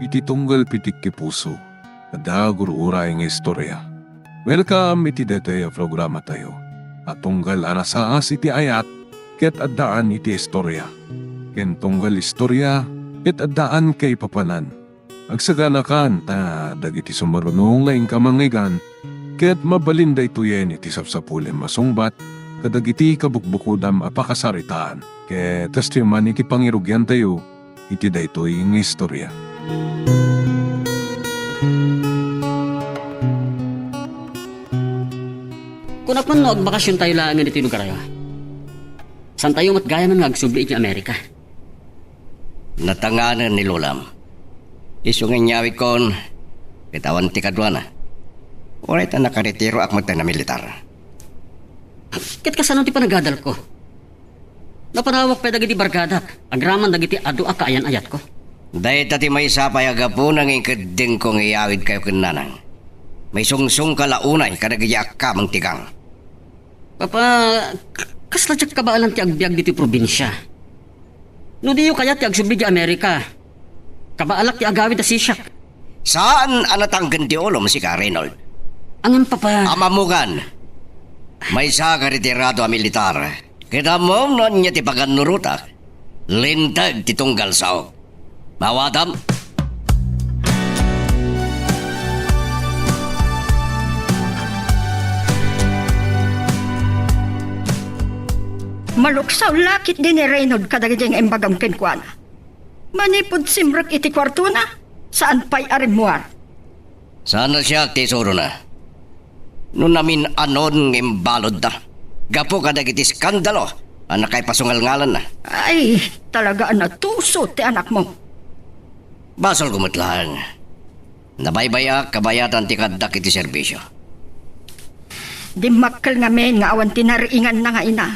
iti tunggal pitik ki puso. Kada guru-uray nga istorya. Welcome iti detoy programa tayo. At tunggal anasaas iti ayat, ket addaan iti istorya. Ken tunggal istorya, ket addaan kay papanan. Agsaganakan ta dagiti sumarunong laing kamangigan, ket mabalinday tuyen iti sapsapulen masungbat, kadagiti kabukbukudam apakasaritaan. Ket testiman iti pangirugyan tayo, iti daytoy nga istorya. Kung naman no, agbakasyon tayo lang nga dito lugar ayo. San tayo matgaya man nga agsubli iti Amerika? Natanganan ni Lulam. Isungin nyawi kon, kitawan ti kadwana. Oray ta nakaretiro ak magta na militar. Ket kasano ti panagadal ko? Napanawak pa dagiti bargadak, agraman dagiti adu a kaayan ayat ko. Dahil tati may sapay agapo nang ikading kong iyawid kayo kinanang. May sungsung kalaunay kadagaya ka mang tigang. Papa, kasladyak ka ba alam ti agbyag diti probinsya? No diyo kaya ti agsubli di Amerika. Kabaalak ti agawid a sisyak. Saan anatang gandiolom si ka, Reynold? Angan papa? Amamugan. May sa ka retirado a militar. Kita mo nun niya ti paganurutak. Lintag ti tunggal sao. Mawadam. Maluksaw lakit din ni Reynold kadagajeng embagam kenkwana. Manipod simrak iti kwarto na. Saan pa'y arimuar? Sana siya tesoro na. Nung namin anon ng balod na. Gapo kadagiti skandalo. Anak kay pasungal-ngalan na. Ay, talaga natuso ti anak mo. Basol gumutlaan. Nabaybaya kabayatan ti kadak iti serbisyo. Di makkel nga men nga awan tinariingan na nga ina.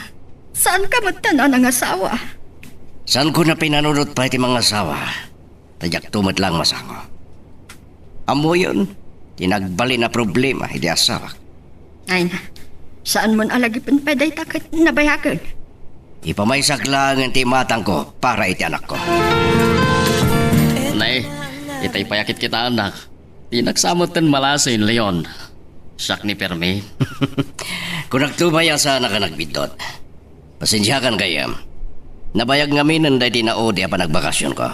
Saan ka magtanan ang asawa? Saan ko na pinanunod pa iti mga asawa? Tadyak tumot lang masango. Amo yun, tinagbali na problema iti asawa. Ay na, saan mo alagipin peday takit nabayakad? Ipamaysak lang ang timatang ko para iti anak ko. Nay, itay payakit kita anak. Tinagsamot ten malasin, Leon. Siyak ni Perme. Kung nagtubaya sana ka nagbidot, pasensyakan kayam. Nabayag ngamin ang dahi tinaodi pa nagbakasyon ko.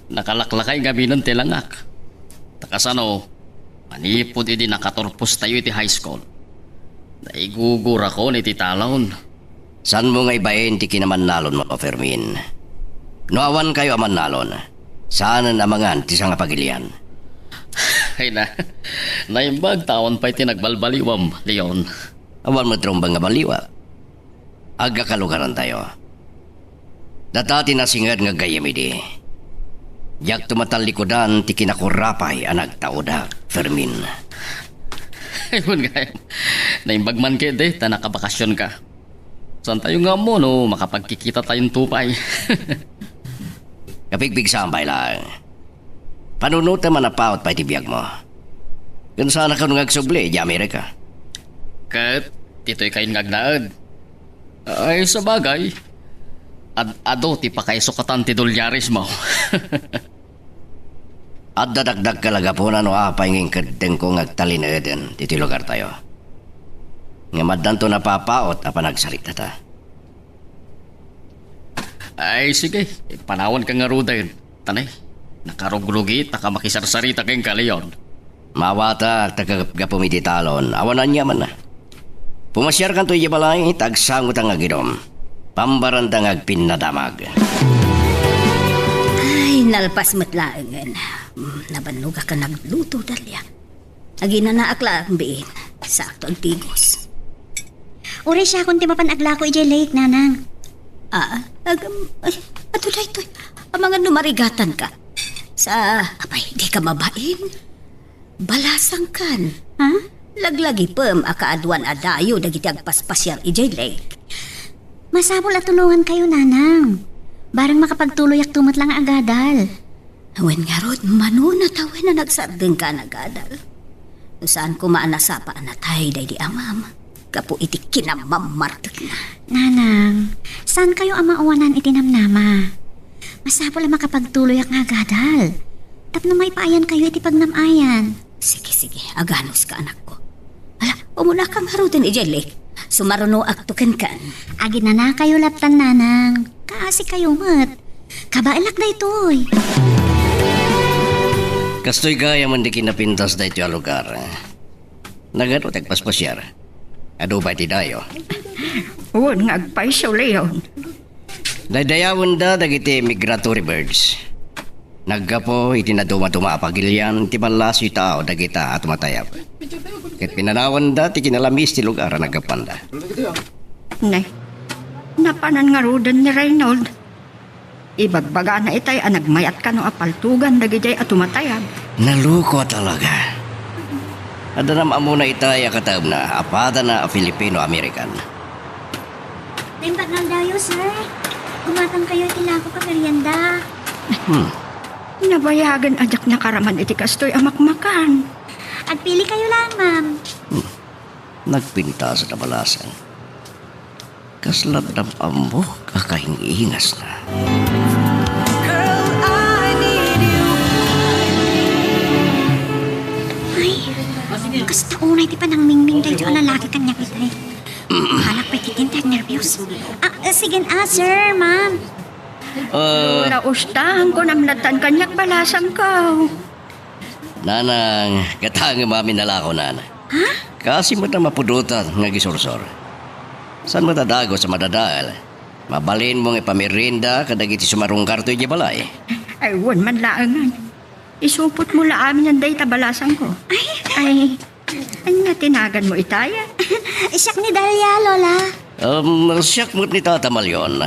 Nakalaklakay gabi ng tilangak. Takasano, manipod iti nakatorpos tayo iti high school. Naigugur ako ni titalon. San mo nga ibayin ti kinamanalon mo, Fermin? Noawan kayo amanalon. Saan namangan ti nga pagilian? Ay na, naimbag taon pa iti nagbalbaliwam, Leon. Awan mo trombang nga baliwa. Aga kalugaran tayo. Datati na singad nga gayamidi. Yak tumatalikodan ti kinakurapay ang nagtauda, Fermin. Ayun nga, naimbag man kede, ta nakabakasyon ka. Saan tayo nga mo, no, makapagkikita tayong tupay. Kapigpig sambay lang. Panunuta man napaot pa itibiyag mo. Kung sana ka nung agsubli, di Amerika. Kat, tito'y kayo ngagnaad. Ay, sa bagay. Ado, ti pa kayo sukatan ti dolyaris mo. At dadagdag kalaga po na no apay nging kadeng ko ngagtalinadan dito lugar tayo. Nga madanto na papaot apa nagsalita ta. Ay, sige. Panawan ka nga rudayin. Tanay, nakaruglugi, taka makisarsarita kayong kalayon. Mawata tagagapumiti talon, awanan niya man na. Pumasyar kan to iyabalay, tagsangot ang agidom. Pambarantang agpinadamag. Ay, nalpas matlaangan. Nabanuga ka nagluto dalya. Agi na naakla ang biin. Sakto ang tigos. Uri siya kung timapan agla ko ijay lake, nanang. Ato na ito. Ang mga numarigatan ka. Apay, di ka mabain. Balasang kan. Ha? Laglagi pem akaadwan adayo dagiti agpaspasyal ijay lake. Masabol at tulungan kayo, nanang. Barang makapagtuloy at tumot lang agadal. Awen nga rod, manunatawin na nagsardeng ka nagadal. Saan ko maanasapa anatay day di amam. Kapo iti kinamamartag na. Nanang, saan kayo ang mauwanan itinamnama? Masabol ang makapagtuloy ang agadal. Tapno may paayan kayo iti pagnamayan. Sige, sige. Aganos ka, anak ko. Ala, umula kang harutin, Ijelik. Sumaruno aktuken kan. Agi na kayo laptan nanang. Kaasi kayo mat. Kabailak na ito'y. Kastoy gaya man di kinapintas da ito lugar. Nagano tagpaspasyar. Ado ba ti dayo? Uwan nga agpaisaw leon. Daydayawon da dagiti migratory birds. Naggapo iti na duma-duma pagilyan ti malas yu tao dagita at matayap. Ket pinanawan da ti kinalamis ti lugar naggapan da. Nay, napanan nga rudan ni Reynold. Ibagbaga na itay nagmayat ka no apaltugan dagijay at tumatayab. Naluko talaga. Adanam amo na itay akatab na apada na Filipino-American. Limbat ng dayo, sir. Umatang kayo tilako ka merienda. Nabayagan ajak na karaman iti kastoy amakmakan. Agpili kayo lang, ma'am. Nagpinta sa nabalasan. Kaslat na amo kakahingihingas na. Ay, kas taunay ti panang mingming dahil yung lalaki kanya kita eh. Halak pa ititintag nervyos. Sige sir, ma'am. Wala ustang ko namlatan kanyak balasan ka. Nanang, katang mami nalako nana. Ha? Kasi mo na mapudutan nga gisursor. San mo tadago sa madadaal? Mabalin mong ipamirinda kadagiti sumarong kartoy di balay. Ay, wan man laangan. Isupot mo laamin ang day tabalasan ko. Ay, nga tinagan mo itaya? Siyak ni Dalia, Lola. Siyak mo't ni Tata Malyon.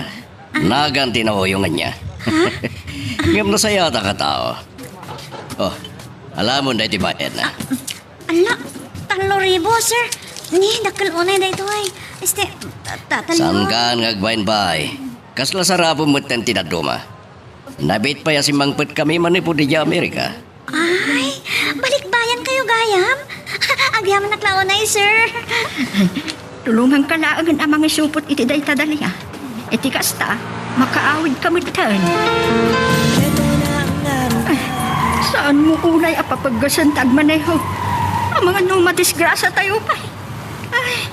Naganti na ho yung kanya. Ngam na sayata ka tao. Oh, alam mo na iti bayad na. Ala, 3,000, sir. Ni, dakal unay na ito ay. Saan ka ngagbayin-bay? Kasla sarapon mo't ng tinaduma. Nabit pa ya si Mangpet kami manipo di Amerika. Ay, balikbayan kayo, gayam. Agyaman na klaonay, sir. Tulungan ka laagan ang mga supot iti day tadaliya. Iti kasta, makaawid kami tan. Saan mo unay apapaggasan tagmaneho? Ang mga numadisgrasa tayo pa. Ay,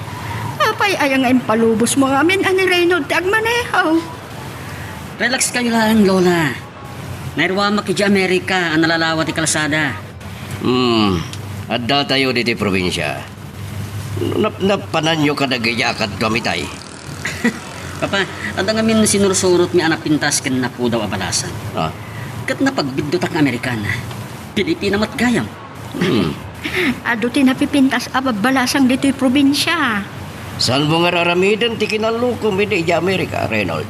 apay ayang ang palubos mo amin ani Reynold tagmaneho. Relax kayo lang, Lola. Nairwa makidya Amerika ang nalalawat ti kalsada. Adda tayo diti probinsya. Napanan nyo kadagayakat domitay. Papa, adang amin sinursurot mi anak pintas ken na po daw abalasan. Ah, Kat napagbidot ang Amerikana. Pilipina mat gayam. Ado tinapipintas ababalasang dito'y probinsya. saan mo nga raramidan ti kinalukom di Amerika, Reynold?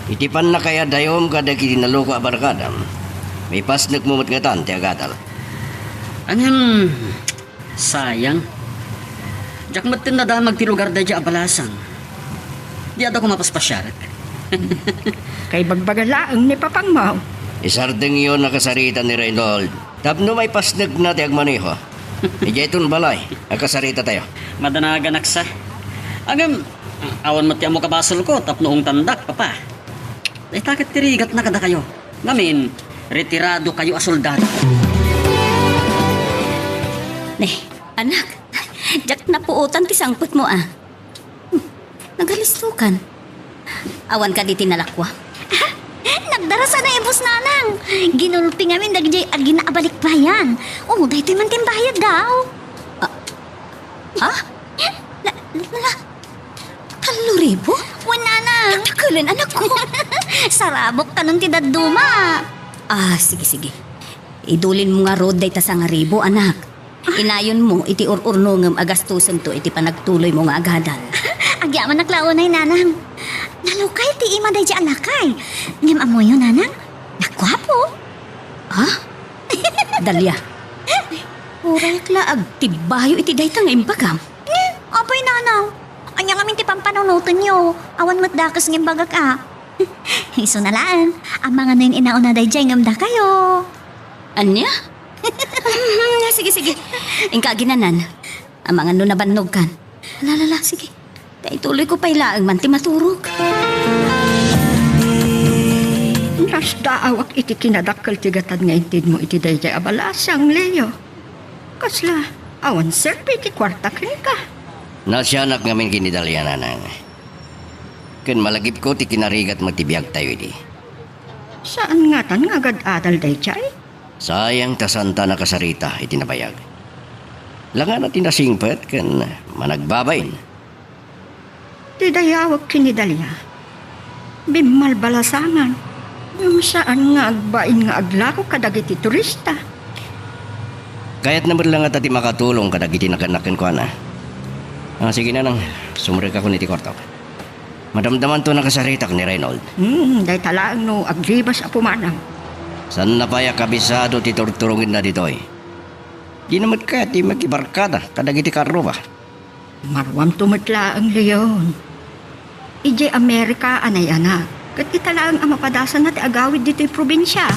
Itipan na kaya dayom kadagi tinaluko abarkadam. May pasnag mo mat nga tante agadal. Angem, sayang. Jak matin na damag ti lugar da dya abalasan. Di ada ko mapaspasyarat. Kay bagbagalaang ni Papang Mau. Isardeng yun nakasarita ni Reynold. Tapno may pasnag na ti agmaneho. Ijeton balay, nakasarita tayo. Madanagan aksa. Angem, awan mati amo kabasol ko tapnoong tandak, papa. Ay takit tirigat na kada kayo. Ngamin, retirado kayo a soldado. Nih, anak. Jak na puutan ti sangput mo ah. Nagalistukan. Awan ka di tinalakwa. Nagdarasa na ibos nanang. Ginulpi ngamin dagijay at ginaabalik bayan. Oh, dahito man timbayad daw. Ha? La, 3,000? Wan nanang. Takalin anak ko. Sarabok tanong ti daduma. Sige, sige. Idulin mo nga road day ta sa nga ribo, anak. Inayon mo, iti ururno ngam agastusan to, iti panagtuloy mo nga agadal. Agyaman na klaonay nanang. Nalukay ti ima day dya alakay. Ngam amoy yun nanang. Nakwapo. Ha? Dalia. Uray klaag, tibayo iti day nga imbagam. Apay nanang. Anya kami ti pampanunutan nyo. Awan mo't dakas ng bagak Iso na laan. Ang mga nain inauna day dya ngam da kayo. Anya? Sige, sige. Ingka ginanan. Ang mga nunabannog kan. Lalala, sige. Dahil tuloy ko pa ilaang man ti maturog. Kas daawak iti kinadakkel ti gatad nga intid mo iti dayjay abalasang, Leo. Kasla, awan serpi iti kwarta ken ka. Nasyanak ngamin kinidalya nanang. Ken malagip ko ti kinarigat magtibiyag tayo di. Saan nga tan nga agad-adal dayjay? Sayang tasanta na kasarita iti nabayag. Langan natin nasingpet ken managbabayin. Ti dayawak kinidalya. Bimal balasangan. Yung saan nga agbain nga aglako kadagiti turista. Kaya't naman lang at ati makatulong kadagiti nakanakin ko na. Sige na nang, sumurik ako niti kwarto. Madamdaman to nakasaritak ni Reynold. Day talaang no aglibas a pumanang. San na paya kabisado ti turturungin na ditoy? Di naman ka ti magibarkada kadagiti karro ba? Marwam tumatla ang leon. Ije Amerika anay anak. Kat italaang ang mapadasan na ti agawid dito'y probinsya.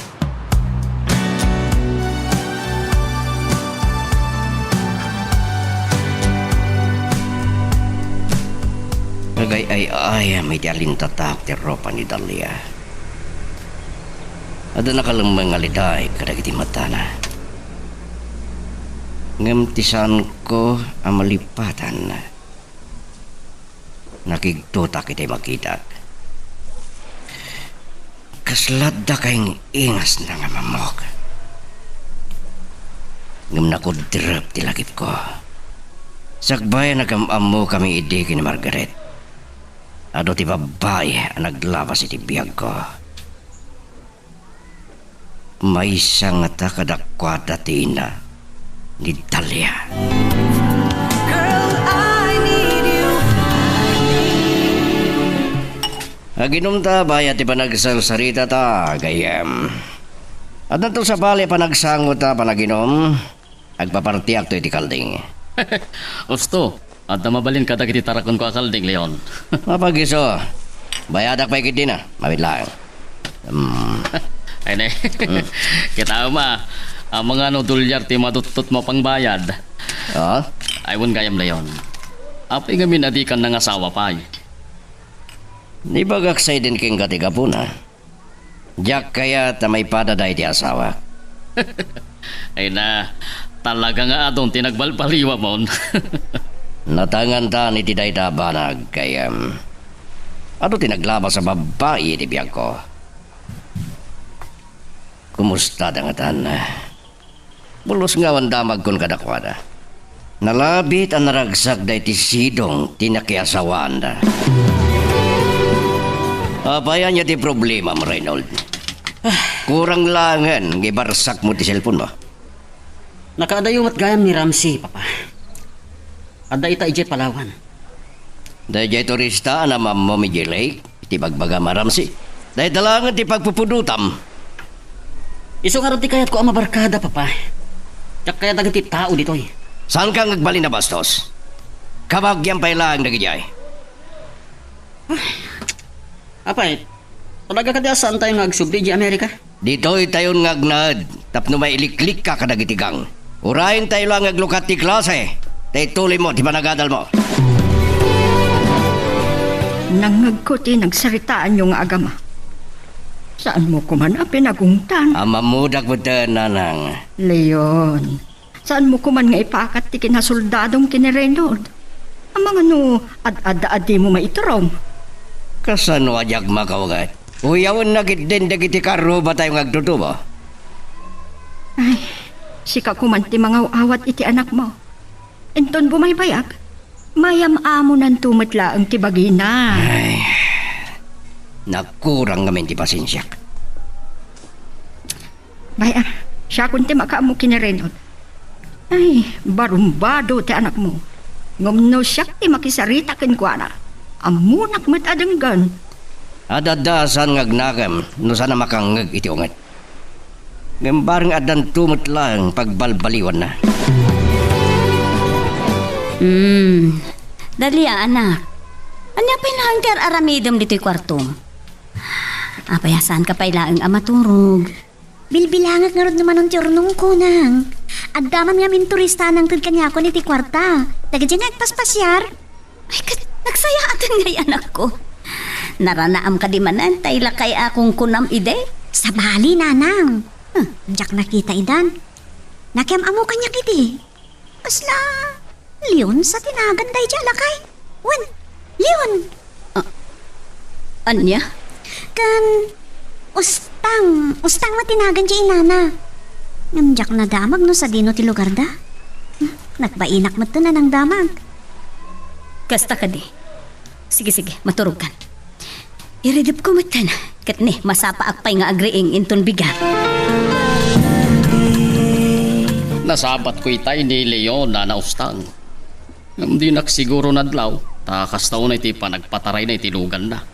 Kagay ay may ti alintatak ti ropa ni Dalia. Ada nakalang mga liday kadagiti matana. Ngamtisan ko ang malipatan. Nakigtutak iti makita. Kasladda kayong ingas na nga mamok. Ngam nakudrap ti lagip ko. Sakbay nagamamo kami idi kini Margaret. Ado ti babae ang naglabas iti biyag ko. May isang ata kadakwada ti ina ni Dalia. Aginom ta bayat ti panagsalsarita ta gayam. At nato sa bali panagsango ta panaginom agpapartiak to iti kalding. Usto, at mabalin ka dagiti tarakon ko akalding, Leon. Mapagiso. Bayadak pa ikit din na. Mawit lang. Ay na, kita ma, ang mga nodulyar ti matutot mo pang bayad. Oh? Aywan gayam, Leon. Apay ngamin adikan ng asawa pa. Di bagaksay din king katiga po na. Diyak kaya ta may padaday ti asawa. Ay na, talaga nga adong tinagbalpaliwa mon. Natangan ta ni tiday ta banag kaya ano tinaglaba sa babae ti biyag ko. Kumusta dangatan? Bulos nga wandamag kon kadakwada. Nalabit ang naragsak day ti sidong tinakiasawaan da. Apayan niya ti problema mo, Reynold. Kurang langan, gibarsak mo ti cellphone mo. Nakaadayumat gayam ni Ramsey, papa. Ada ita ije Palawan. Dahil turista na mamamigi lake, iti bagbaga maramsi. Dahil dalangan ti pagpupudutam. Iso nga rin ti kayat ko ang mabarkada, papa. Tiyak kaya dagiti tao dito eh. Saan kang nagbali na bastos? Kabagyan pa ilang nagijay. Apay, talaga ka saan tayo nagsubli di Amerika? Dito'y tayon ngagnad, tapno may iliklik ka kadagitigang. Urahin tayo lang aglukat ti klase. Tay tuloy mo, di ba nagadal mo? Nangag ko ti nagsaritaan yung agama. Saan mo kuman a pinagungtan? Amamudak mo ta, nanang. Leon, saan mo kuman nga ipakat ti kinasoldadong kinirenod? Ang mga no, ad-ad-adi mo maiturong. Kasano ajak makawagat? Uyawan na din dagiti karo ba tayong agtutubo? Ay, sika kuman ti mga awat iti anak mo. Enton bumaybayag, mayam amo ng tumatla ang tibagina. Ay, nakurang ngamin ti pasensyak. Baya, siya kunti makaamo kinirenod. Ay, barumbado ti anak mo. Ngumno siya ti makisarita ken kwa na. Amunak mat adanggan. Adadasan ngagnagam, no sana makangag iti ungat. Ngambarang adan tumot lang pagbalbaliwan na. Dalia, anak. Anya pinahangkar aramidom dito'y kwartom. Apayasan ka pailaang amaturog. Bilbilangat nga rin naman ang tiyurnong ko nang. Agdaman nga min turista ng kanya ko ni ti kwarta. Taga dyan nagpaspasyar. Ay, nagsaya atan ngay anak ko. Naranaam ka di manan, tayla kay akong kunam ide. Sa Bali, nanang. Jak nakita idan. Nakiam amo kanya kiti. Kasla, Leon sa tinagan day dyan lakay. Wan, Leon. Anya? Kan, ustang matinagan dyan inana. Ngam na damag no sa dino ti lugar da. Nagbainak mo to na ng damag. Kasta ka di. Sige, maturog kan. Iridip ko matan. Kat ni, masapa akpay nga agriing inton bigat. Nasabat ko itay ni Leon na naustang. Hindi naksiguro nadlaw. Takas taon na iti panagpataray na itilugan na.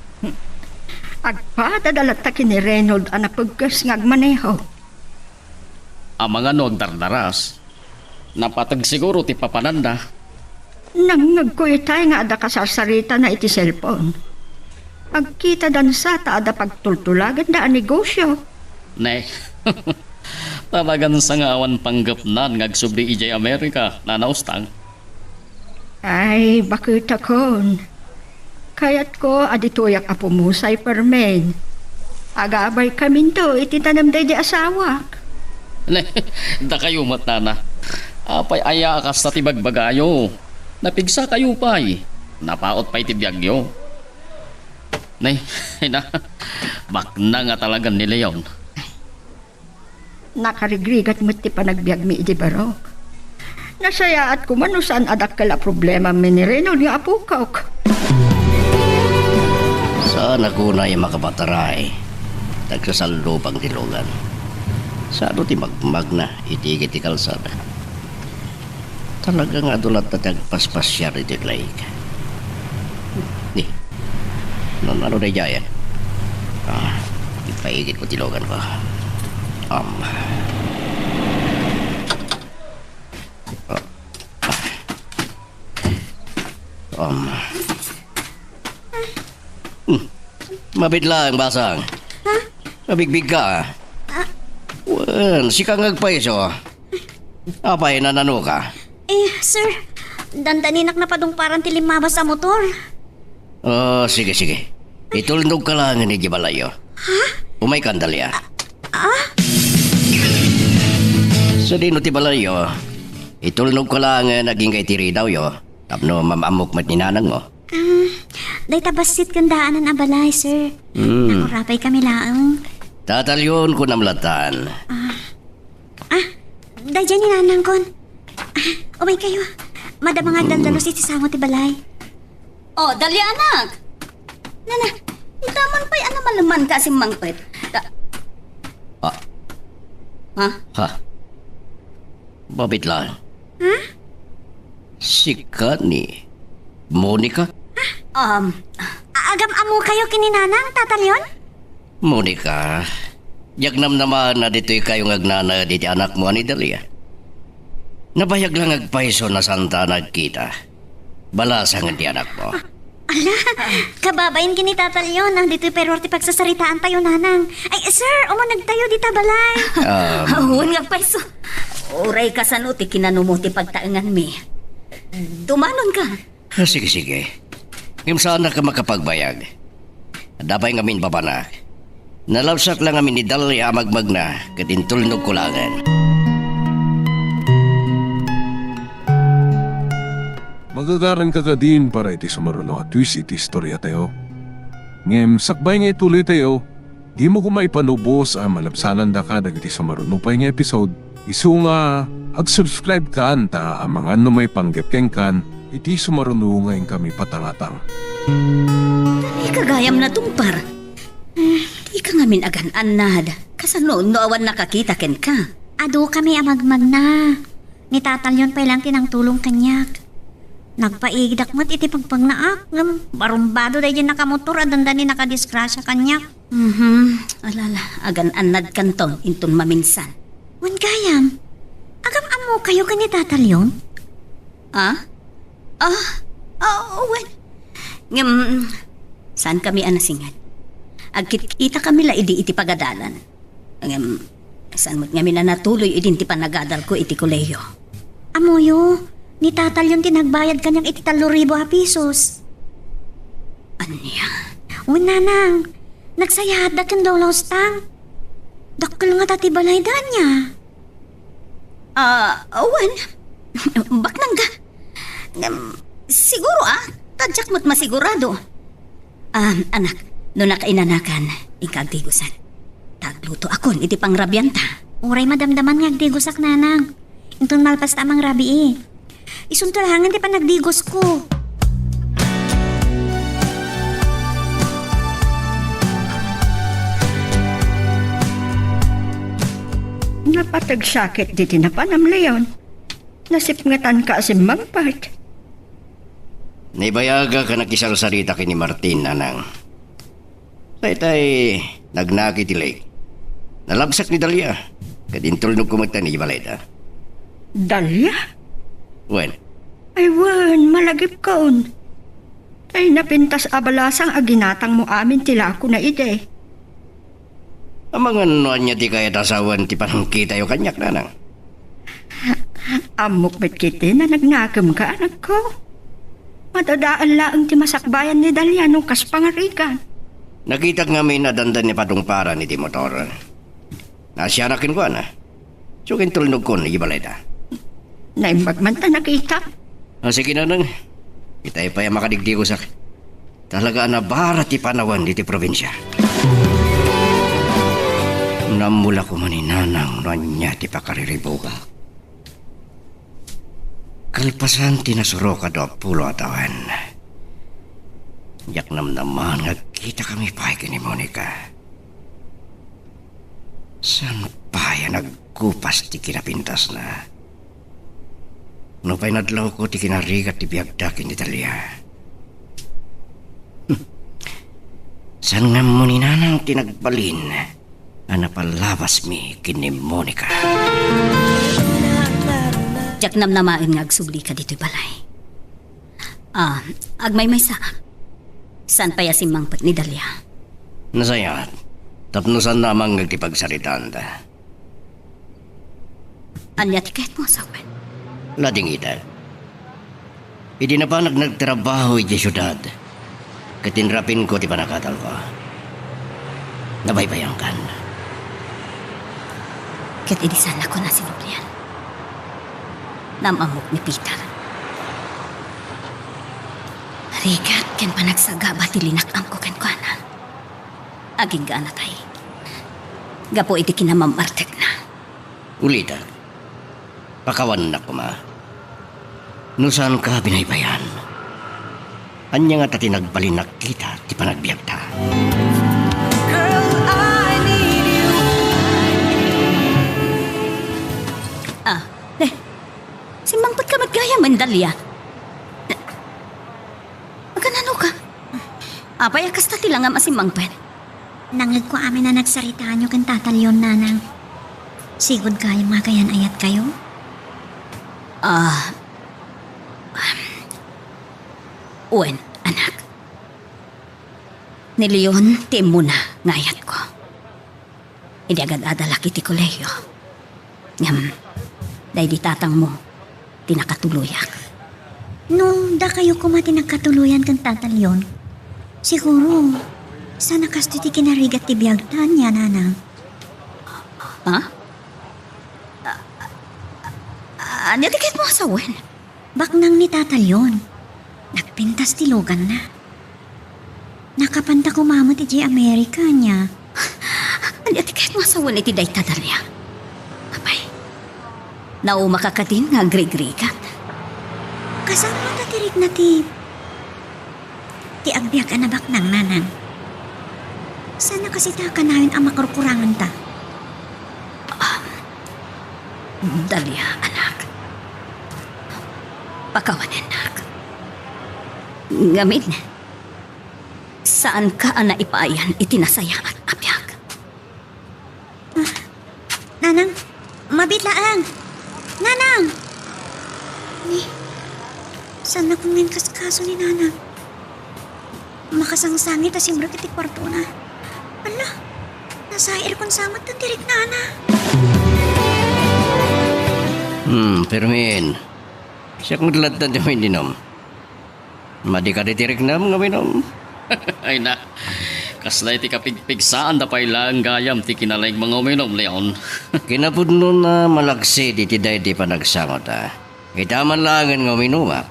Agpadadalat ta kini Reynold ang napagkas nga agmaneho. Ang mga nagdardaras. Napatag siguro ti papananda. Nangagkuytay nga ada kasasarita na iti cellphone. Agkita dan sa ta ada pagtultulagan da ang negosyo. Ne. Talagan sa nga awan panggapnan ngagsubli ijay Amerika na naustang. Ay, bakit akon? Kaya't ko adituyak apumusay permen. Agabay kami to, ititanam day di asawak. Ne, da kayo matana. Apay aya akas na tibagbagayo. Napigsa kayo pa'y. Napaot pa'y tibiyagyo. Nay, na. Bakna nga talagang ni Leon. Nakarigrigat mo't ti panagbiag mi iti barok. Nasayaat ko man saan adak kala problema mi ni Reynold nga apukok. Saan ako na yung makapataray? Nagsasaldo pang tilugan. Saan ti magmag na itigit ti kalsada? Talaga nga dulat na tagpaspasyar iti laik. Ni, ano na jaya? Ipaigit ko tilugan ko. Mabidla ang basang. Mabigbig ka. Wan, si kang agpaiso. Apay nanano ka? Sir, dandaninak na padong parang tilimaba sa motor. Oh, sige. Itulnog ka lang ni Gibalayo. Umay kandalya. Sa dino ti Balayo, itulnog ka lang naging kay tiri daw yo. Tapno mamamok mat ni nanang mo. Day tabasit kandaanan abalay, sir. Nakurapay kami lang. Tatalyon ko namlatan. Day dyan ni nanang kon. Umay kayo. Madama nga daldalos iti samo ti balay. Oh, dali anak. Nana, daman pa'y malaman ka si Mangpet. Ha? Babit lang. Si Kani. Monica? Agam amo kayo kininanang, tatalyon? Monica, yagnam naman na dito'y kayong agnana diti anak mo ni Dalia. Nabayag lang agpaiso na santa nagkita. Balasang di anak mo. Ala, kababayin kini tatalyon. Dito'y pero ti pagsasaritaan tayo nanang. Ay, sir, umunag tayo dita balay. Huwag nga paiso. Uray ka sa nuti kinanumo ti pagtaangan mi. Dumanon ka. Sige. Ngam saan na ka makapagbayag? Dabay ngamin babanak. Nalawsak lang amin ni Dalia magmag na katintulnog kulangan. Magagaran ka din para iti sumaruno at twist iti istorya tayo. Ngem, sakbay nga ituloy tayo, di mo kumaipanubos ang malapsanan da ka dagiti sumaruno pa nga episode. Isu nga, ag-subscribe ka anta ang mga may panggepkeng kan, iti sumaruno ngayon kami patangatang. Di kagayam na tumpar. Di ka ngamin agan-anad. Kasanoon no awan nakakita ken ka. Ado kami amagmag na. Ni tatalyon pa lang tinang tulong kanyak. Nagpaigdak mat iti pagpagnaak. Barumbado day dyan nakamotor at dandani nakadisgrasya kanyak. Alala, agan-anad kanton inton maminsan. Wan gayam, agam amo kayo ka ni tatalyon? Well. Saan kami anasingan? Agkit-kita kami la iti pagadalan. Saan mo't ngamin na natuloy ti panagadal ko iti koleyo. Amoyo, ni tatalyon tinagbayad kanyang iti 3,000 pesos. Anya? Nanang, nagsayad da kang daw lostang. Dakkel nga tati balay daan niya. Awan. Baknang ga. Siguro tadyak mo't masigurado. Anak, no nakainanakan, ikagdigusan. Tagluto akon, iti pangrabyanta. Uray madamdaman nga agdigosak nanang. Intun malpas tamang rabi eh. Isuntulahangan ti pa nagdigos ko. Napatagsakit di tinapanam leon. Nasipngatan ka si Mampart. Naibayaga ka nakisarusarita kini Martin, nanang. Tay nagnaki ti Lake. Nalabsak ni Dalia. Kadintulnog kumagta ni Ibaleta. Dalya? Wen, Ay wan, malagip kaon. Ay napintas abalasang aginatang mo amin tila ako na ide. amangan noan niya ti kaya tasawan ti panangkita yo kanyak, nanang. Amok bet kiti na nagnagam ka anak ko. Matadaan laang ti masakbayan ni Dalya nung kas pangarikan. Nakita nga may nadandan ni patungpara ni ti motor. Nasyarakin ko, na. Sukin tulnog ko ni Ibaleta. Naimbagman ta nakita. Sige, nanang. Itay pa yung makadigdi ko sa... Talaga na barat ti panawan di ti probinsya. Namula ko man ni nanang noan niya ti pakariribuga. Kalpasan ti nasuro ka do pulo atawan. Yak namnaman nga kita kami pa ni Monica. San pa yan nagkupas ti kinapintas na. No pa'y nadlaw ko ti kinarigat ti biyagdakin ni Talia. San nga mo ni nanang tinagbalin na napalabas mi kini Monica. Jak namnamain nga agsubli ka dito'y balay. Agmay may sa. San pa yasim mangpat ni Dalia? Nasayat, tapnusan namang nagtipagsaritaan ta. Anya tiket mo sawen? Lading ita. Hindi na pa nagtrabaho iti syudad. Katinrapin ko ti panakatal ko. Nabaybayang kan. Ket idisan ako na sinublian. Namamok ni Peter. Rigat ken panagsaga ba ti linakam ko ken kuana. Aging gaana tay. Gapo iti kinamamartek na. Ulita. Pakawan na ko, ma. Nusan ka binaybayan? Anya nga tati nagbalin nakita ti panagbiag ta. Simbangpot ka magkaya mandalya. Magkanano ka? Apay akas tati lang ang masimbangpot. Nangig ko amin na nagsaritaan nyo kan tatalyon, nanang. Sigod kayo makayan ayat kayo? Uwen, anak. Ni Leon, tim mo na ngayat ko. Hindi agad adala kiti koleyo. Dahil di tatang mo, tinakatuluyak. No, da kayo kumati nagkatuluyan kan tatalyon. Siguro, sana kasto ti kinarigat ti biyagtan niya, nanang. Ha? Anya tikit mo sa Wen? Baknang ni tatalyon. Nagpintas ti logan na. Nakapanta kumamo ti J. America niya. Anya tikit mo sa Wen iti day tadalya. Apay, nauma ka din nga grig-grigan. Kasama tatirig na ti agbyag anabak ng nanang. Sana kasi taka namin ang makurkurangan ta. Dalia, anak. Pakawan, anak. Ngamin, saan ka na ipaayan itinasaya at apyag? Nanang, mabitlaan. Nanang! Saan na kung kaskaso ni nanang? Makasangsangit as yung brakit kwarto na. Ala, nasa aircon samat na tirik nana. Pero min, siya kong dalatan di mo indinom. Madi ka ditirik na mga minom. Ay na, Kasla iti kapigpigsaan da pay lang gayam ti kinalayng mga uminom, Leon. Kinapudno na malagsid iti daydi panagsangot Itaman langan nga uminuma.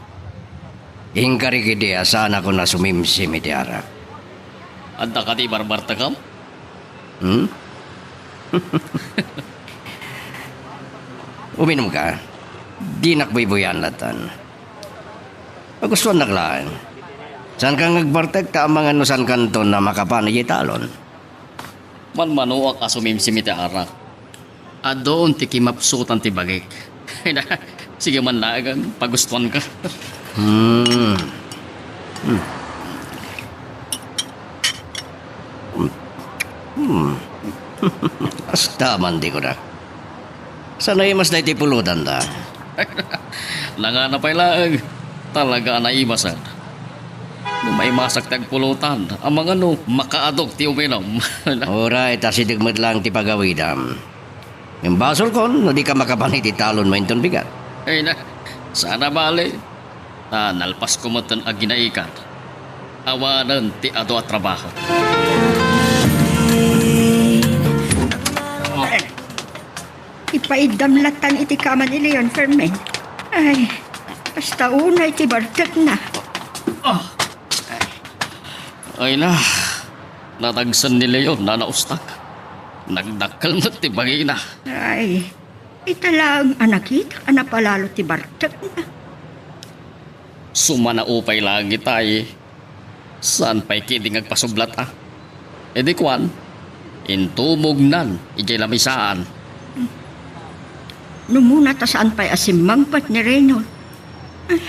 Ingkarikidi asaan ako na sumimsim iti arak. Adda ka ti barbarta kam? Hmm? Uminom ka? Di nakbayboyan latan. Pagustuhan naklaan. Saan kang nagbartag ta ang mga nusan kanto na makapanay italon? Manmanuak asumimsim iti arak. Adoon ti kimapsutan ti bagik. Sige man lagan, pagustuhan ka. Basta man di ko na. Sana'y mas na itipulutan ta. Langa na pay lang. Talaga na imasan. May masak tagpulutan. Ang mga makaadok ti uminom. Alright, asidigmad lang ti pagawidam. Yung basol kon, no di ka makapanay ti talon mo inton bigat. Ay na, sana bali. Nalpas ko mo ang ginaikan. Awanan ti ado at trabaho. Ipaidamlatan iti kaman ni Leon Fermin. Ay, basta unay ti bartet na. Ay na, natagsan ni Leon na naustak. Nagdakal mo ti bagina. Ay, italang anakit, anapalalo ti bartet na. Sumanaupay lagi tayo. Saan pa'y kiling agpasublat E di kwan, intumugnan, ijay lamisaan. Numuna ta saan pa'y asimangpat ni Reynold. Ay,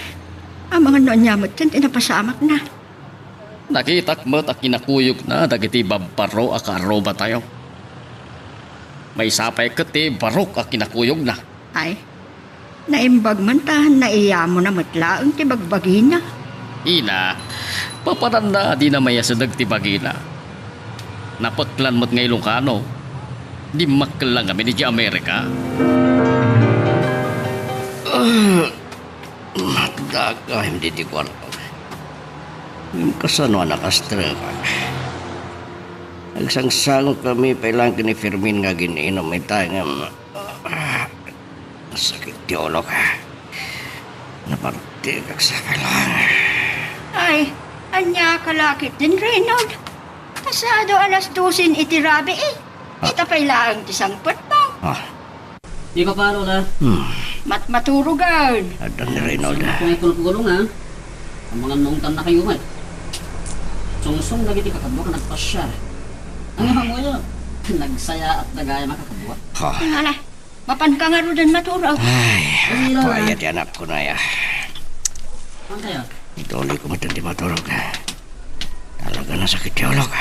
ang mga nanyamot yan, tinapasamak na. Nakitak mo at kinakuyog na dagiti babaro akaroba tayo. May sapay kati barok at kinakuyog na. Ay, naimbag man ta, naiya mo na matlaang ti bagbagina. Ina, papanan na di na maya sa dagtibagina. Napaklan mo't ngay Ilocano. Di maklang kami di Amerika. Matdaga, hindi di ko alam. Yung kasano anak astrakan. Nagsangsang kami pailang ni Fermin nga gininom may tayong sakit tiolog. Napartig sa kailangan. Ay, anya kalakit din Reynold. Pasado alas 12 iti rabi Ita pa'y laang ti sangpot mo. Di ka paano na? Maturugan. Adan ni Reynold. Kung ikulong ha, ang mga nungtan na kayo man. Sungsong lagi di kakabwa ka nagpasya. Ang nga mo yun, nagsaya at nagaya makakabwa. Hala, mapan ka nga rin maturaw. Ay, payat yan anak ko na ya. Ang kaya? Ituloy ko matindi matulog. Talaga na sakit tiolog.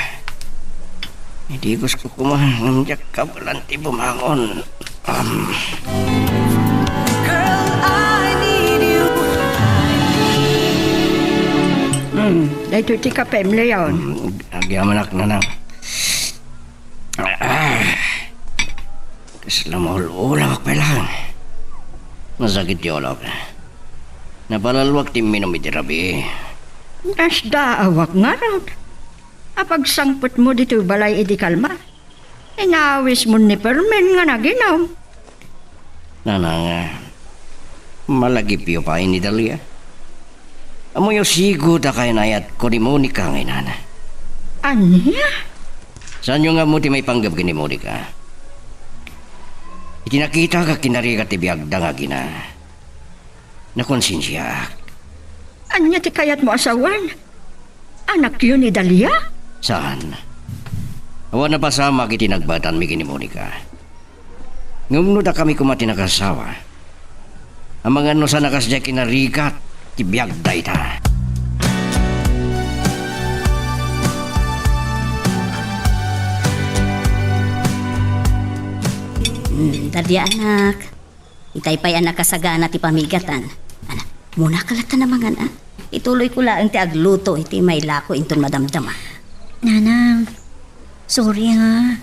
Hindi gusto ko kumahangjak ka balanti bumangon. Dahito ti kapem Leon. Agyamanak na nang. Kasla mahul-ulam ako lang. Nasakit tiolog. Napalalwag ti minom iti rabi. Nasda awak nga raw. Apag sangpot mo dito balay edi kalma. Inawis mo ni Permen nga naginom. Nanang, malagip yung pa ini Dalia. Amo yung sigo ta kay nayat ko ni Monica ngay nana. Anya? Saan yung nga mo ti may panggap kini Monica? Itinakita ka kinarigat ti biagda nga gina. Nakonsensya. Anya ti kayat mo asawan? Anak yun ni Dalia? Saan? Awan na pasama kiti nagbatan mi kini Monica. Ngumno da kami kumati nakasawa. Ang mga no sa nakasya kinarigat ti biagda ita. Dadi anak. Itay pa'y anak kasagana ti pamigatan. Anak, muna kalata na mga anak. Ituloy ko lang ti agluto iti may lako inton madamdama. Nanang, sorry ha.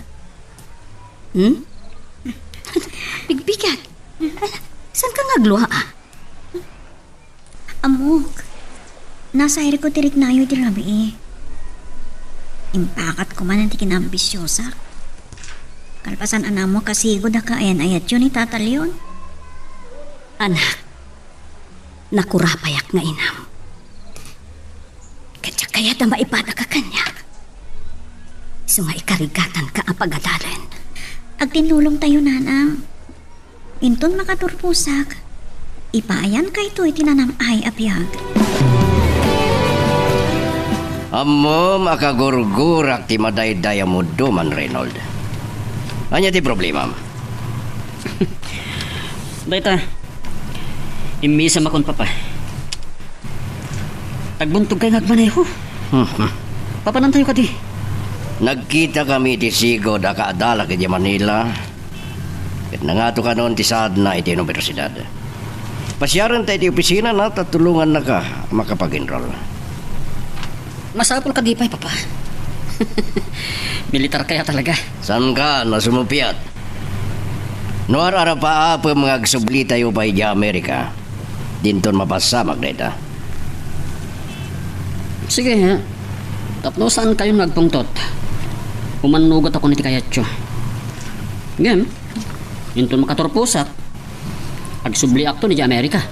Bigbigat. Saan ka ngagluha Amok, nasa air ko tirik na yun ti rabi Impakat ko man ang tikinambisyosa. Kalpasan ana mo kasigo da ka ayan ayat yun ni tatalyon. Anak, nakurapayak nga inam. Kaya na maipada ka kanya. So nga ikarigatan ka ang pagadalan. Agtinulong tayo nanang. Inton makaturpusak. Ipaayan kay ito itinanam ay apyag. Amo makagurgurak ti madayday mo duman, Reynold. Anya ti problema? Dayta, imisa makon papa. Tagbuntog kay ngagmaneho. Papanan tayo ka di. Nagkita kami ti Sigo da kaadala kiti Manila. Ket nangato ka noon ti Sadna iti universidad. Pasyaran tayo ti opisina na tatulungan na ka makapag-enroll. Masapol ka di pa'y papa. Militar kaya talaga. San ka na sumupiyat? Noar ara pa apa mga agsubli tayo pa di Amerika. Dinton mapasamag data. Sige ha. Tapno saan kayo nagpungtot? Umanugot ako ni Tikayatcho. Ngem, yun makaturpusak. Agsubli akto ni di Amerika.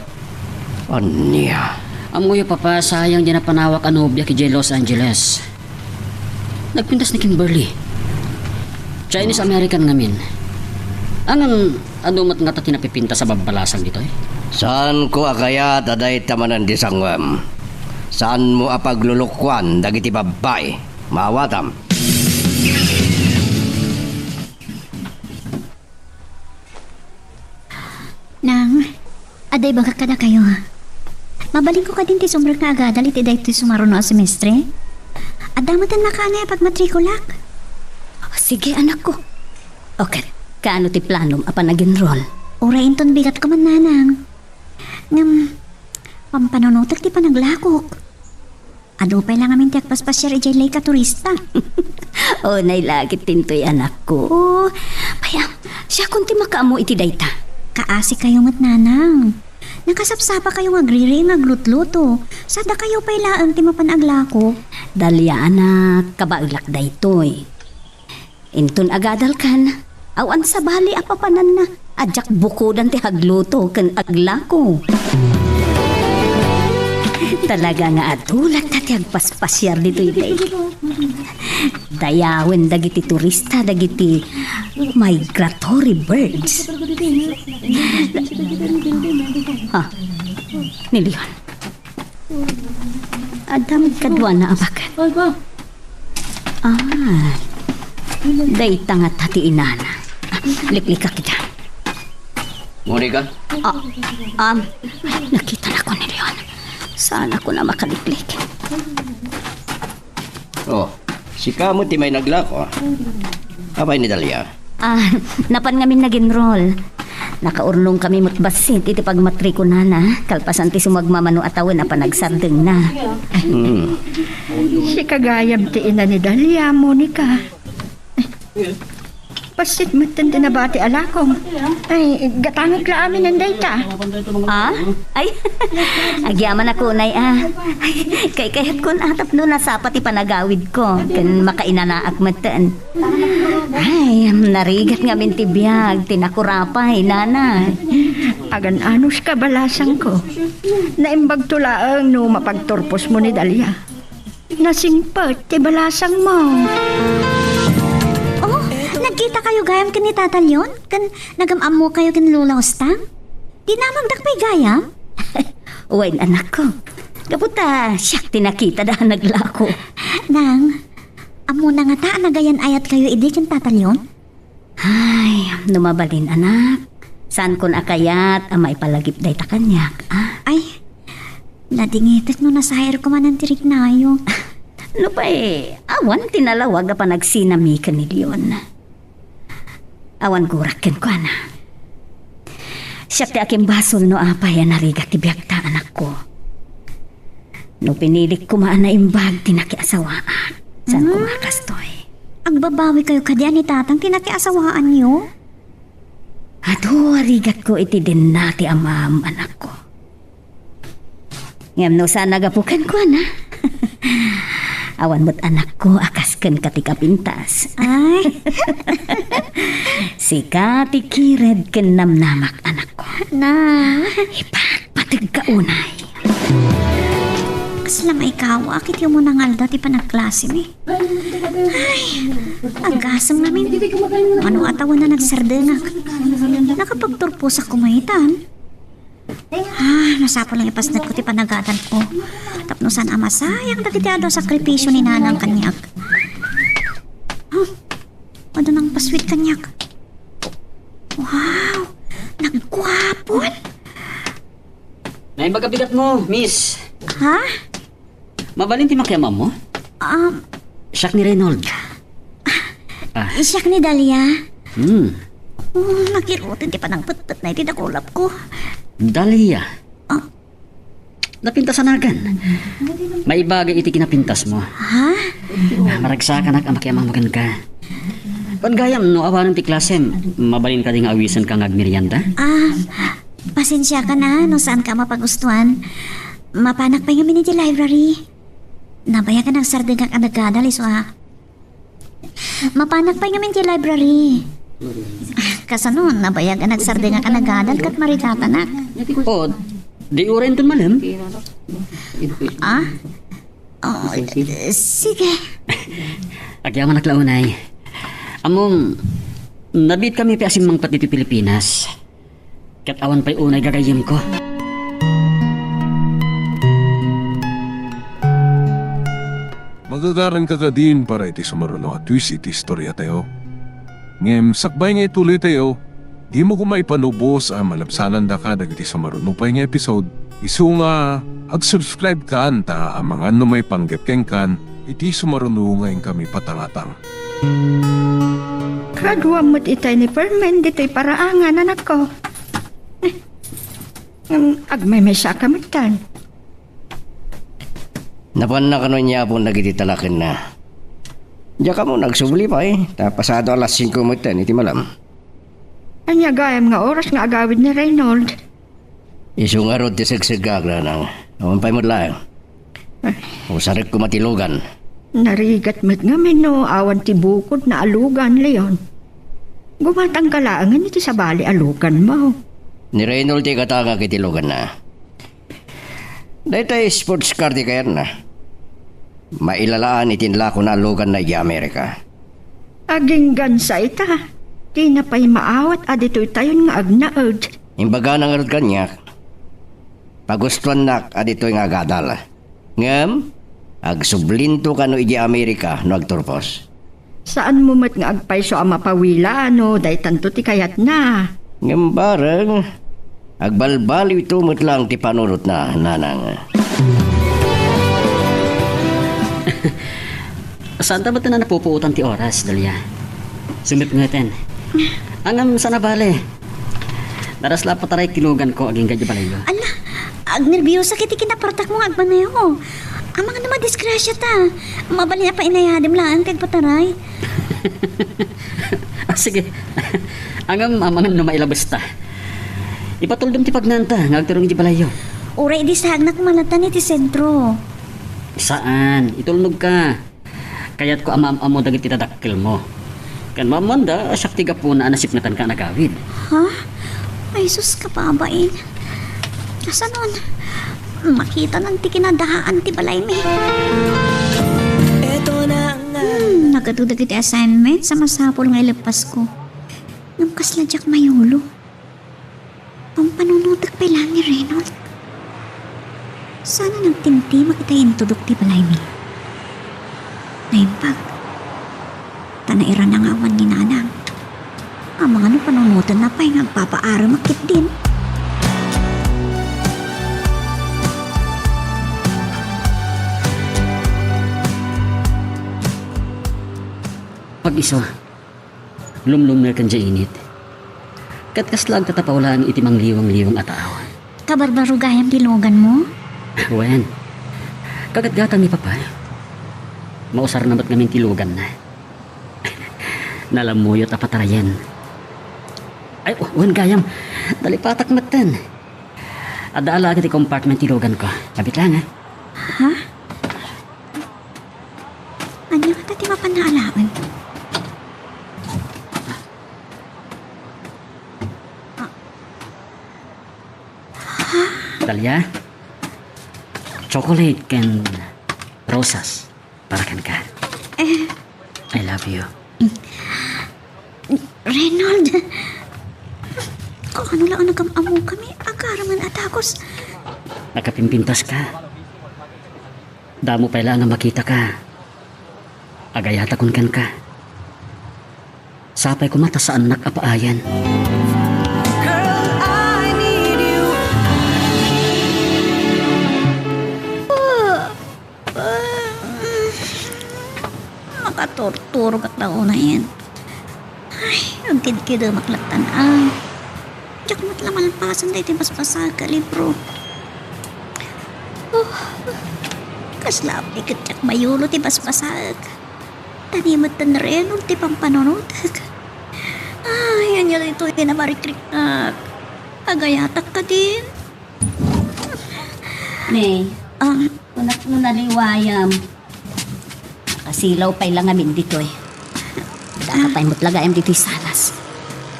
Anya? Amoy papa, sayang di na panawak anobya ki Los Angeles. Nagpintas ni Kimberly. Chinese American ngamin. Anong anumat nga ta tinapipinta sa babalasan dito eh? Saan ko akayat aday tamanan di sangwam? Saan mo apaglulukwan dagiti babay? Maawatam. Nang, aday baka ka na kayo. Mabaling ko ka din ti sumrag na agadal iti day ti sumaro no a semestre. Adamatan makanay pag matrikulak. Sige anak ko. Okay, kaano ti planom apa nag-enroll? Urain ton bigat ko man nanang. Ngam, pampanonotak ti panaglakok. Ado pa lang amin ti agpaspasyar ijay lay ka turista. O nailagit tintoy anak ko. Payam, siya kunti makaamo iti dayta. Kaasi kayo ngat nanang. Nakasapsapa kayo agriri aglutluto. Sada kayo pa ilaang ti mapanaglako. Dalya anak, kabailak daytoy. Inton agadal kan, awan sa bali apapanan na. Adyak bukodan ti hagluto kan aglako. Talaga nga adulat tati agpaspasyar dito itay. Dayawen dagiti turista, dagiti migratory birds. Ha, nilihan. Adam kadwa na abakan. Day tangat hati inana. Liklika kita. Monica? Nakita na ko ni Leon. Sana ko na makaliklik. Oh, si kamo ti may naglako. Apay ni Dalia? Napan ngamin nag-enroll. Nakaurnong kami mutbasit iti pagmatriko na na. Kalpasan ti sumagmamano atawin na panagsardeng na. Si kagayam ti ina ni Dalia, Monica. Pasit matanda na ba ti alakong? Ay, gatangag la amin ang dayta. Ay, agyaman ako, nay, Kay kahit kun atap no nasapat ipanagawid ko. Kan makainanaak matan. Ay, narigat nga min tibiyag, tinakurapay, nana. Agan anos ka balasang ko. Naimbag tulaang no mapagturpos mo ni Dalia. Nasingpot ti balasang mo. Nagkita kayo gayam kan ni tatalyon? Kan nagamam mo kayo kan Lula Ostang? Di na magdakpay gayam? Uwain anak ko. Kaputa, siyak tinakita da naglako. Nang, amo na nga ta nagayan ayat kayo idi kan tatalyon? Ay, numabalin anak. Saan kun akayat amay palagip day ta kanyak? Ay, nadingitit no nasahir ko man ang tirik na ayo. No pa awan tinalawag pa nagsinami ka ni Leon. Awan gurakin ko na. Siyak ti aking basol no apay narigat ti biyag ta anak ko. No pinilik ko maan na imbag tinakiasawaan. Saan ko makastoy? Agbabawi kayo kadya ni tatang tinakiasawaan niyo? Ado, arigat ko iti din nati amam anak ko. Ngam no saan nagapukan ko na. Awan mo't anak ko, akasken katika pintas. Ay, Si Kati Kired ken namnamak anak ko. na. Patag ka unay. Kasla nga ikaw, akit yung mo nangalda ti panagklase mi. Ay, agasam namin. Ano atawan na nagsardengak. Nakapagturpo sa kumaitan. Nasapo lang ipasnat ko ti panagatan ko. Tapnosan ama sayang dagitiado sakripisyo ni nanang kanyak. Ano nang pasweet kanyak? Wow, nagkwapon. Naibaga bigat mo, miss. Ha? Mabalin ti makiamam mo? Siyak ni Reynold. Isyak ni Dalia. Nakirutin ti panang putput na iti nakulap ko. Dahlia. Napintasanagan. May bagay iti kinapintas mo. Ha? Maragsakan ang makiamang magan ka. Pagayam, no awanan ti klase, mabalin ka ding awisan kang agmerienda? Pasensya ka na no saan ka mapagustuhan. Mapanak pa yung miniti library. Nabaya ka ng sarding kang anagkadal, iso ha. Mapanak pa yung miniti library. Kasanon, nabaya ka ng sarding kang anagkadal kat maritatanak. O, di uren tun malam. Sige. Agyaman naklaunay. Among, nabit kami pi asimang pati ti Pilipinas. Kat awan pa'y unay gagayim ko. Magagaran ka ka din para iti sumaruno at twist iti istorya tayo. Ngem, sakbay nga ituloy tayo, di mo kumaipanubos ang malapsanan da ka dagiti sumaruno pa nga episode. Isu nga, ag-subscribe ka anta ang mga ano may panggepkeng kan, iti sumaruno ngayon kami patangatang. Kadwa mo't itay ni Permen, dito'y paraangan, anak ko. Agmay sa kamitan. Napan na kanon niya pong nagititalakin na. Diya ka mo nagsubli pa Tapasado alas 5 mo iti malam. Anya gayam nga oras nga agawid ni Reynold. Isu nga rod ti sigsigag na nang. Awan pa'y mo lang. O sarik ko matilugan. Narigat met nga no, awan ti bukod na alugan, Leon. Gumatang kalaangan iti sa bali alugan mo. Ni Reynold ti katanga kitilugan na. Dahil sports car di kayan na. Mailalaan itinla ko na alugan na Amerika. Aging gansa ita. Di na pa'y maawat adito'y tayon nga agnaod. Imbaga ng arod kanya. Pagustuhan nak adito'y nga gadal. Ngam, agsublinto ka no Amerika no agturpos. Saan mo mat nga agpayso ang mapawila no, dahi tanto ti kayat na. Ngam bareng, agbalbaliw ito mo't lang ti panunot na nanang. Saan ta ba't na napupuutan ti oras, Dalia? Sumip ngaten. Angam sana bale. Darasla pa taray kilugan ko aging gadya balayo. Ala, agnerbiyosa kiti kinapartak mo agmaneho. Ang mga naman disgrasya ta. Mabali na pa inayadim lang kag pataray. Sige. Angam amangan no mailabas ta. Ipatuldom ti pagnanta, ngagturong di balayo. Uray di sa hagnak malatan iti sentro. Saan? Itulnog ka. Kaya't ko amo dagiti tadakkel mo. Kan mamanda, asyak tiga po na anasip natan ka nagawid. Ha? Ay sus ka pa bain. Asa nun? Makita ng tikinadahaan ti balay mi. Nagatudag iti assignment sa masapol nga ilapas ko. Nang kasladyak mayulo. Pampanunutak pa lang ni Reynold. Sana nang tinti makitayin tudok ti balay mi. Naimpag. Tanairan ang awan ni nanang. Ang mga panunutan na pa'y nagpapaara makit din. Pag iso, lumlum na kan dya init. Katkaslag tatapawlaan itimang liwang-liwang ataw. Kabarbaro gayang bilogan mo? Wen, kagatgatang ni Papa. Mausar na ba't ngamin tilugan na? Nalamuyot apatarayan. Ay, wen gayam, dalipatak matan. Adaala agad compartment tilugan ko. Kapit lang, ha? Ha? Dalia, chocolate and rosas para kan ka. I love you. Reynold, kung ano lang ang nagkamamu kami, agaraman at akos. Nakapimpintas ka. Damo pa lang nga makita ka. Agayata kun kan ka. Sapay ko mata saan nakapaayan. Makatorturo ka tao na yan. Ay, ang kid-kid ang maklatan ay. Diyak mo't lamalpasan dahil timbas-pasag ka libro. Kaslap ikit jak mayulo timbas-pasag. Tanimot na rin ang tipang panunutag. Ay, yan yun ito yung namarikrik-nak. Agayatak ka din. Nay, unak mo naliwayam. Kasilaw pa'y lang amin dito eh. Daka pa'y mutlagayam dito salas.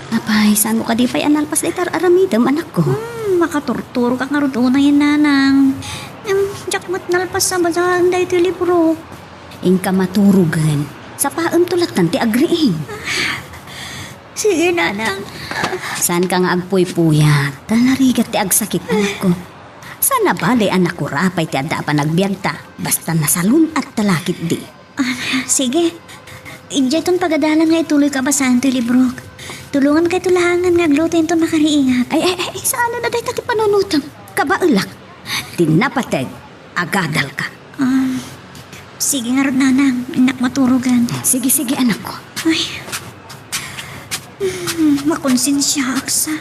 Apay, saan mo ka di pa'y analpas na itar aramidam, anak ko? Makatorturo ka nga rin na yan, nanang. Diyak mo't nalpas sa basahan dahil ito libro. Ingka maturugan. Sa paam tulatan ti agriing. Sige, nanang. Saan ka nga agpuy-puyat? Talarigat ti agsakit, anak ko. Sana bali anak ko rapay ti adda pa nagbiagta. Basta nasalun at talakit di. Sige. Ijeton pagadalan nga ituloy ka basahan ito libro. Tulungan kay tulahangan nga glutin ito makariingat. Ay, saan na dahi tati panunutang? Kabaulak. Tinapateg. Agadal ka. Sige nga rin, nanang. Inak maturugan. Sige, anak ko. Ay. Makonsensya aksa.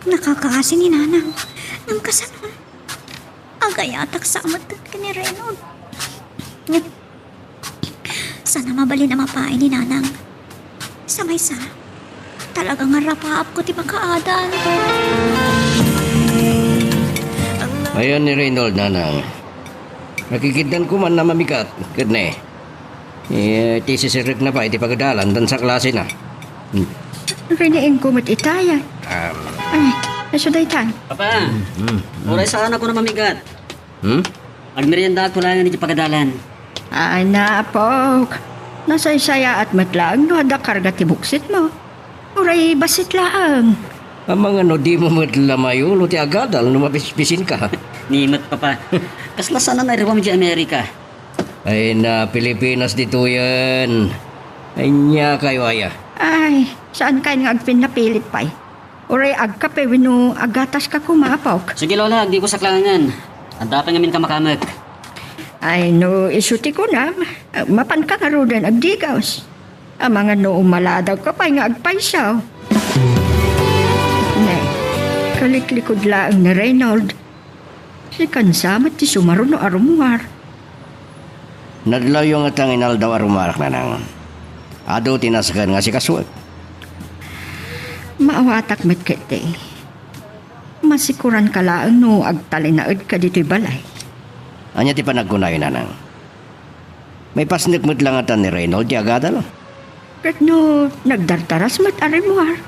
Nakakaasi ni nanang. Nang kasanan. Agayatak sa amat ka ni Reynold. Sana mabali na mapain ni nanang. Samay sa. Talagang rapaap ko ti makaadan. Ayan ni Reynold, nanang. Nakikitan ko man na mamikat. Kadne. Tisisirip na pa iti pagadalan dan sa klase na. Riniing kumot itaya. Ay, nasuday tayo. Papa, oray saan ako na mamigat. Agmerienda ko lang ni pagadalan. Ay, napok. Nasaysaya at matlaang no hada karga tibuksit mo. Uray basit laang. Ang mga no di mo matlamayo, no ti agadal, no mapispisin ka. Nimot, Papa. Kasla sana na rin di Amerika. Ay na, Pilipinas dito yan. Ay niya kayo aya. Ay, saan kayo nga agpinapilit pa'y? Uray agkape wino agatas ka kumapok. Sige, Lola, di ko saklangan. Ang dapat ngamin ka makamag. Ay, no, isuti ko na. Mapan ka nga rin agdigaws. Ang mga no umaladaw ka pa'y nga agpaysaw. Nay, kaliklikod laang ni Reynold. Si kansamat ti sumaro no arumuar. Nadlaw yung atang inaldaw arumarak na nang. Ado tinasakan nga si Kasuag. Maawatak met kete. Masikuran ka laang no agtalinaod ka dito'y balay. Anya ti panagkunayo na nang. May pasnikmut lang atan ni Reynold, di agadal. Kat no, nagdartaras mat arimuar.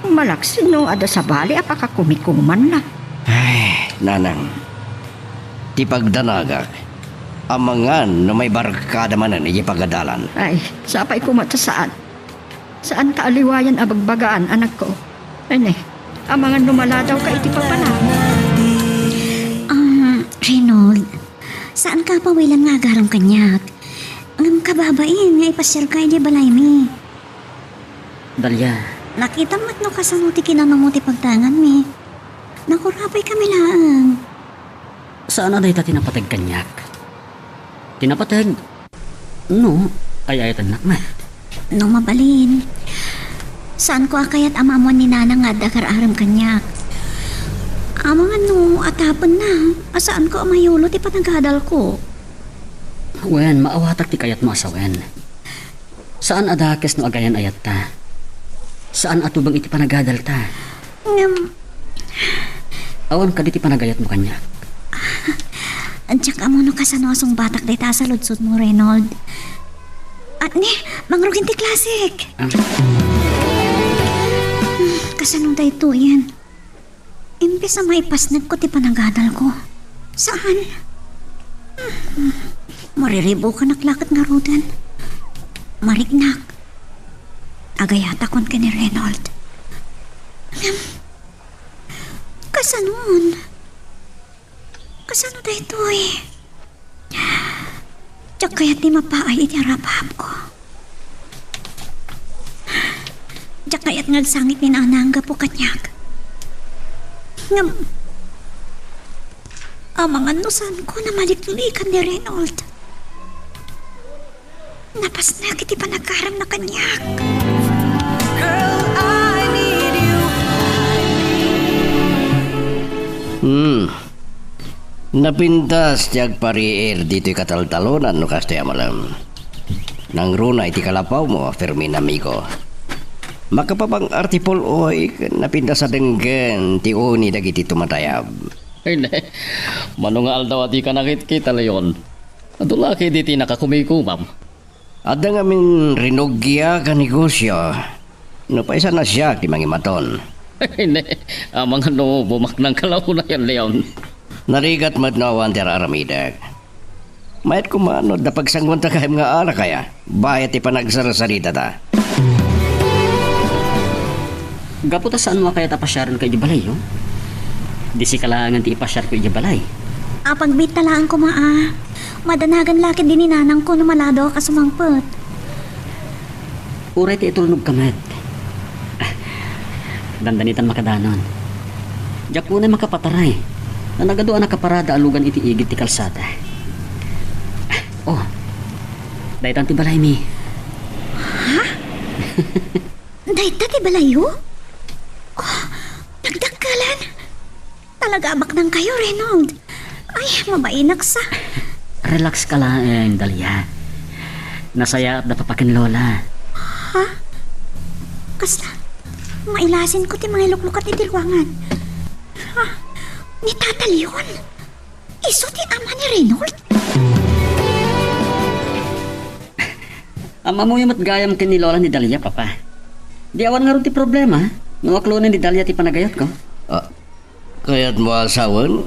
Malaksin no, ada sa bali apakakumikuman na. Ay, nanang. Ti pagdanagak. Amangan na may barkada manan iji pagadalan. Ay, sapay kumata saan? Saan kaaliwayan abagbagaan, anak ko? Ay, ang mga numaladaw ka iti papala. Reynold, saan ka pawilan nga agarang kanyak? Ang kababain nga ipasyal ka di balay mi. Dalia, Nakita mo't no kasanuti kinamamuti pagtangan mi. Nakurapay kami lang. saan na dahi ta tinapatag kanyak? Tinapatag? No, ay ayatan nakmat. Nung mabalin. Saan ko akayat amamon ni nanang nga dakar-aram kanyak? Amang ano, atapon na. Asaan ko amayulo ti panagadal ko? Wen, maawatak ti kayat mo asawen. Saan adakes no agayan ayat ta? Saan atubang iti panagadal ta? Awan ka di ti panagayat mo kanyak. Antiyak amo no kasanosong batak day ta sa lutsod mo, Reynold. At ni, mangrugin ti klasik. Kasanong day to yan. Imbes na maipasnag ko ti panagadal ko. Saan? Mariribo ka naklakat nga rudan. Marignak. Agayata kon ka ni Reynold. Kasanon? Kasano da ito eh? Tiyak kaya't di mapaay iti harap-hap ko. Tiyak kaya't ngagsangit ni nanangga po kanyak. Ngam... Ang mga nusan ko na maliklikan ni Reynold. Napas na kiti pa nagkaram na kanyak. Napintas tiyag pariir dito'y kataltalonan no kastaya malam. Nang runa iti kalapaw mo, Fermin amigo. Makapapang artipol oy, napintas sa denggen, ti uni dagiti tumatayab. Ay, ne. Manungal daw ati ka nakit-kita layon. Adulaki di ti nakakumikumam. Ada nga min rinogya ka negosyo. No pa isa na siya ti mangimaton. Ay, ne. Amang ano, bumak ng kalaw na yan, Leon. Narigat matnawan ti aramidag. Mayat kumano, da pagsangwan ta kahim nga ara kaya. Bayat ti panagsarasarita ta. Gaputa saan mo kaya tapasyaran kay Ibalay, yo? Di si kailangan ti ipasyar ko Ibalay. Pagbit talaan ko maa. Madanagan lakit din ni nanang ko na malado ka sumangpot. Uray ti itulnog kamet. Dandanitan makadanon. Diyak po na makapataray. Na nagadoan na kaparada alugan iti igit ti kalsada. Oh, daytan ti balay mi. Ha? Dayta ti balayo? Oh, nagdagkalan. Talaga abak nang kayo, Reynold. Ay, mabainak sa. Relax ka lang, Dalia. Nasaya at napapakin lola. Ha? Kasta, mailasin ko ti mga luklukat ni Tilwangan. Ha? Ni Tata Leon? Iso ti ama ni Reynold? Ama mo yung matgayam kin ni lola ni Dalia, papa. Di awan nga rin ti problema. Nuwaklunan ni Dalia ti panagayot ko. Kaya't mo asawan,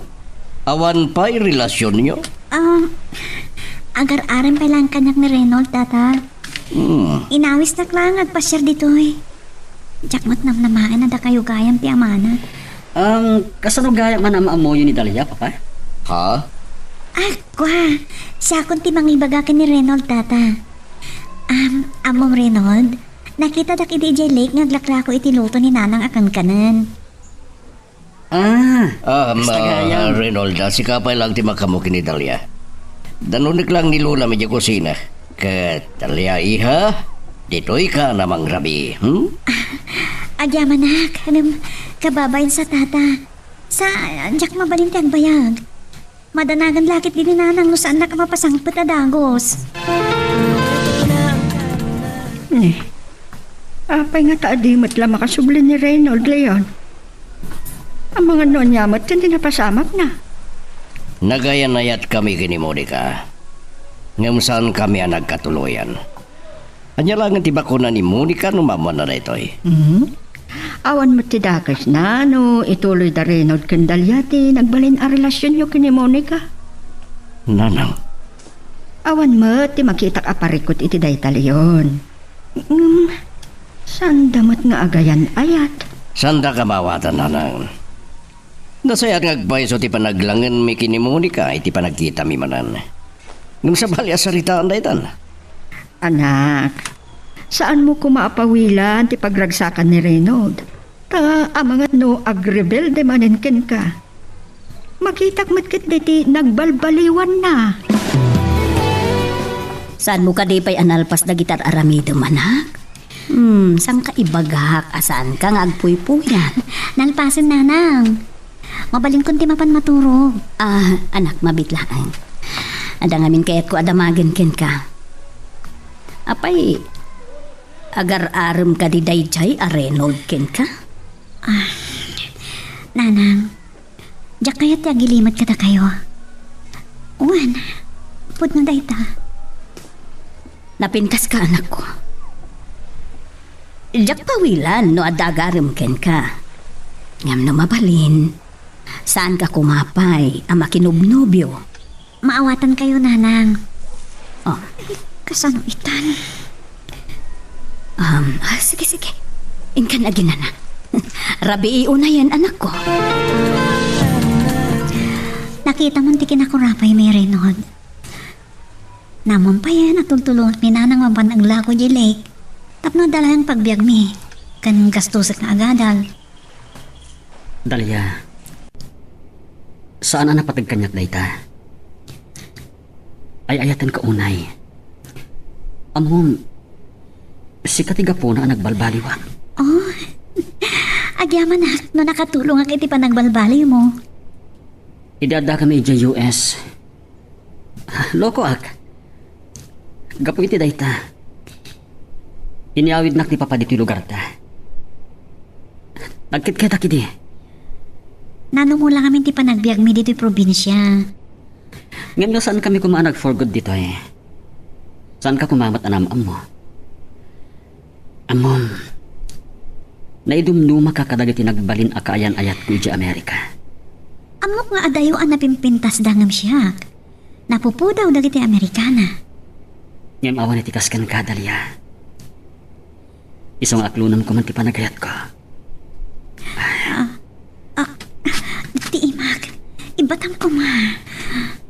awan pa'y relasyon nyo? Agar-aram pa lang kanyak ni Reynold, Tata. Inawis na klang at pasyar dito eh. Jakmat namnamaan na da kayo gayam ti amana. Kasano gaya man ang amoyo ni Dalia, papa? Ha? Kwa, siya kung ti mangibaga ni Reynold, Tata. Among Reynold, nakita dak iti DJ Lake ngaglakla ko iti luto ni nanang akan kanan. Basta gayam. Reynolda, si kapay lang ti makamukin ni Dalia. Danunik lang ni Lola medyo kusina. Kat Dalia iha, dito'y ka namang rabi. Agyaman nak, kababayan sa Tata. Sa anjak mabalintang bayag. Madanagan lakit din ni nanang no saan na ka mapasangpet na dagos. Apay nga taadimat lang makasubli ni Reynold, Leon. Ang mga nonyamat kan dinapasamak na. Nagayanayat kami kini Monica. Ngam saan kami ang nagkatuloyan. Anya lang ang tibakuna ni Monica numaman na rito eh. Awan mo ti dakas na, no, ituloy da Reynold kan Dalyati, nagbalin a relasyon nyo kini Monica. Nanang. Awan mo ti makitak aparikot iti dayta Leon. Saan damot nga agayan ayat? Sanda ka mawatan, nanang. Nasaya ngagbay so ti panaglangan mi kini Monica iti panagkita mi manan. Nung sa balya saritaan daytan. Anak, saan mo kumaapawilan ti pagragsakan ni Reynold? Ta amangat no agrebelde maninken ka. Makitak matkit diti nagbalbaliwan na. Saan mo ka di pa'y analpas na gitar aramido manak? Saan ka ibagak? Asaan ka nga agpuy-puyan? Nalpasin nanang. Mabaling kun ti mapan maturog. Anak, mabitlaan. Ada ngamin kayat ko adamagan ken ka. Apay, agar-aram ka di dayjay a Reynold ken ka? Nanang, jak kayat ti agilimat ka ta kayo. Uwan, pud no dayta. Napintas ka, anak ko. Jak pawilan no adagaram ken ka. Ngam no mabalin, saan ka kumapay ang makinubnubyo? Maawatan kayo, nanang. Oh, Kasano itan? sige. Inkan na ginana. Rabi iuna yan, anak ko. Nakita mo tikin ako rapay may Reynolds. Namon pa yan at tultulong ni nanang mapan ang lako di lake. Tapno dala ang pagbiag mi. Kan gastusak na agadal. Dalia, saan na napatagkanyak dayta? Ay ayatan ka unay. Amon, si katiga po na nagbalbaliwa. Oh, agyaman na no nakatulong ang iti pa nagbalbali mo. Idada kami dyan US. Loko ak. Gapo iti dayta. Iniawid nak ni papa dito lugar ta. Nagkit-kita kidi. Nano mo lang kami ti panagbiag mi dito probinsya. Ngayon na saan kami kumaanag for good dito eh? Saan ka kumamat anam-am mo? Amon, naidumduma ka kadagiti nagbalin akayan ayat ko iti Amerika. Amok nga adayo ang napimpintas dangam siya. Napupudaw dagiti Amerikana. Ngayon awan iti kaskan ka, Dalia. Isang aklunan ko man ti panagayat ko. Ti imag, ibatam ko ma.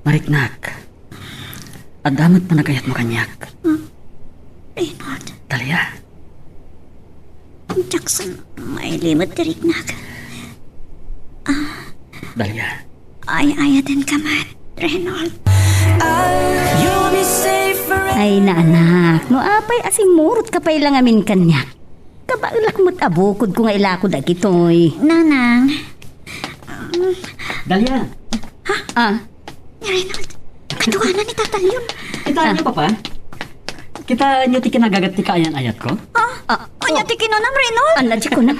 Mariknak, adamat panagayat mo kanyak. Reynolds, Dalia, Jackson, may limot tiriknak. Dalia. Ay ayatin ka man, Reynolds. Ay na anak, no apay asing murot ka pa ilang amin kanyak. Kabailak mo't abukod ko nga ilakod agitoy. Nanang, Dalia, Reynolds, kaduanan ni tatalyon. kita niyo papa? Kita niyo ti kinagagat ti kaayan ayat ko? Kanya ti kinonam, Reynolds. Ano ko na?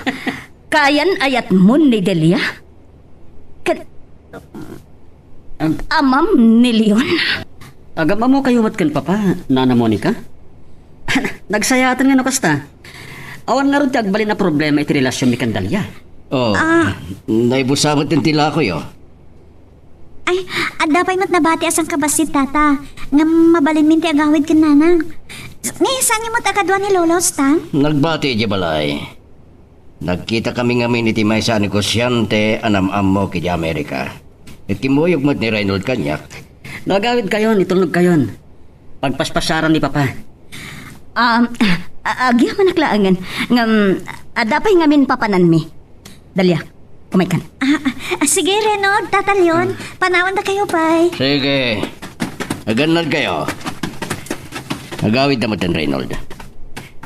Kayan ayat mo ni Delia? Amam ni Leon? Agam mo kayo matkan papa, Nana Monica? Nagsayatan nga no kasta. Awan nga ron ti agbalin na problema iti relasyon mi kan Dalia. Oh, naibusamot yung tila ko yo. Ay, adapay mat nabati asang kabasit tata. Nga mabalin min ti agawid ken nanang. Ni saan niyo mo takadwa ni Lolo Stan? Nagbati di balay. Nagkita kami ngamin iti may sa negosyante anam-am mo kiti Amerika. Ikimuyog mo't ni Reynold kanyak. Nagawid kayon, itulog kayon. Pagpaspasyaran ni papa. Agya manaklaangan. Ngam, adapay ngamin papanan mi. Dalia, kumaykan. Sige, Reynolds, tatalyon. Panawan na kayo, pay. Sige, aganad kayo. Nagawid na mo ten Reynold.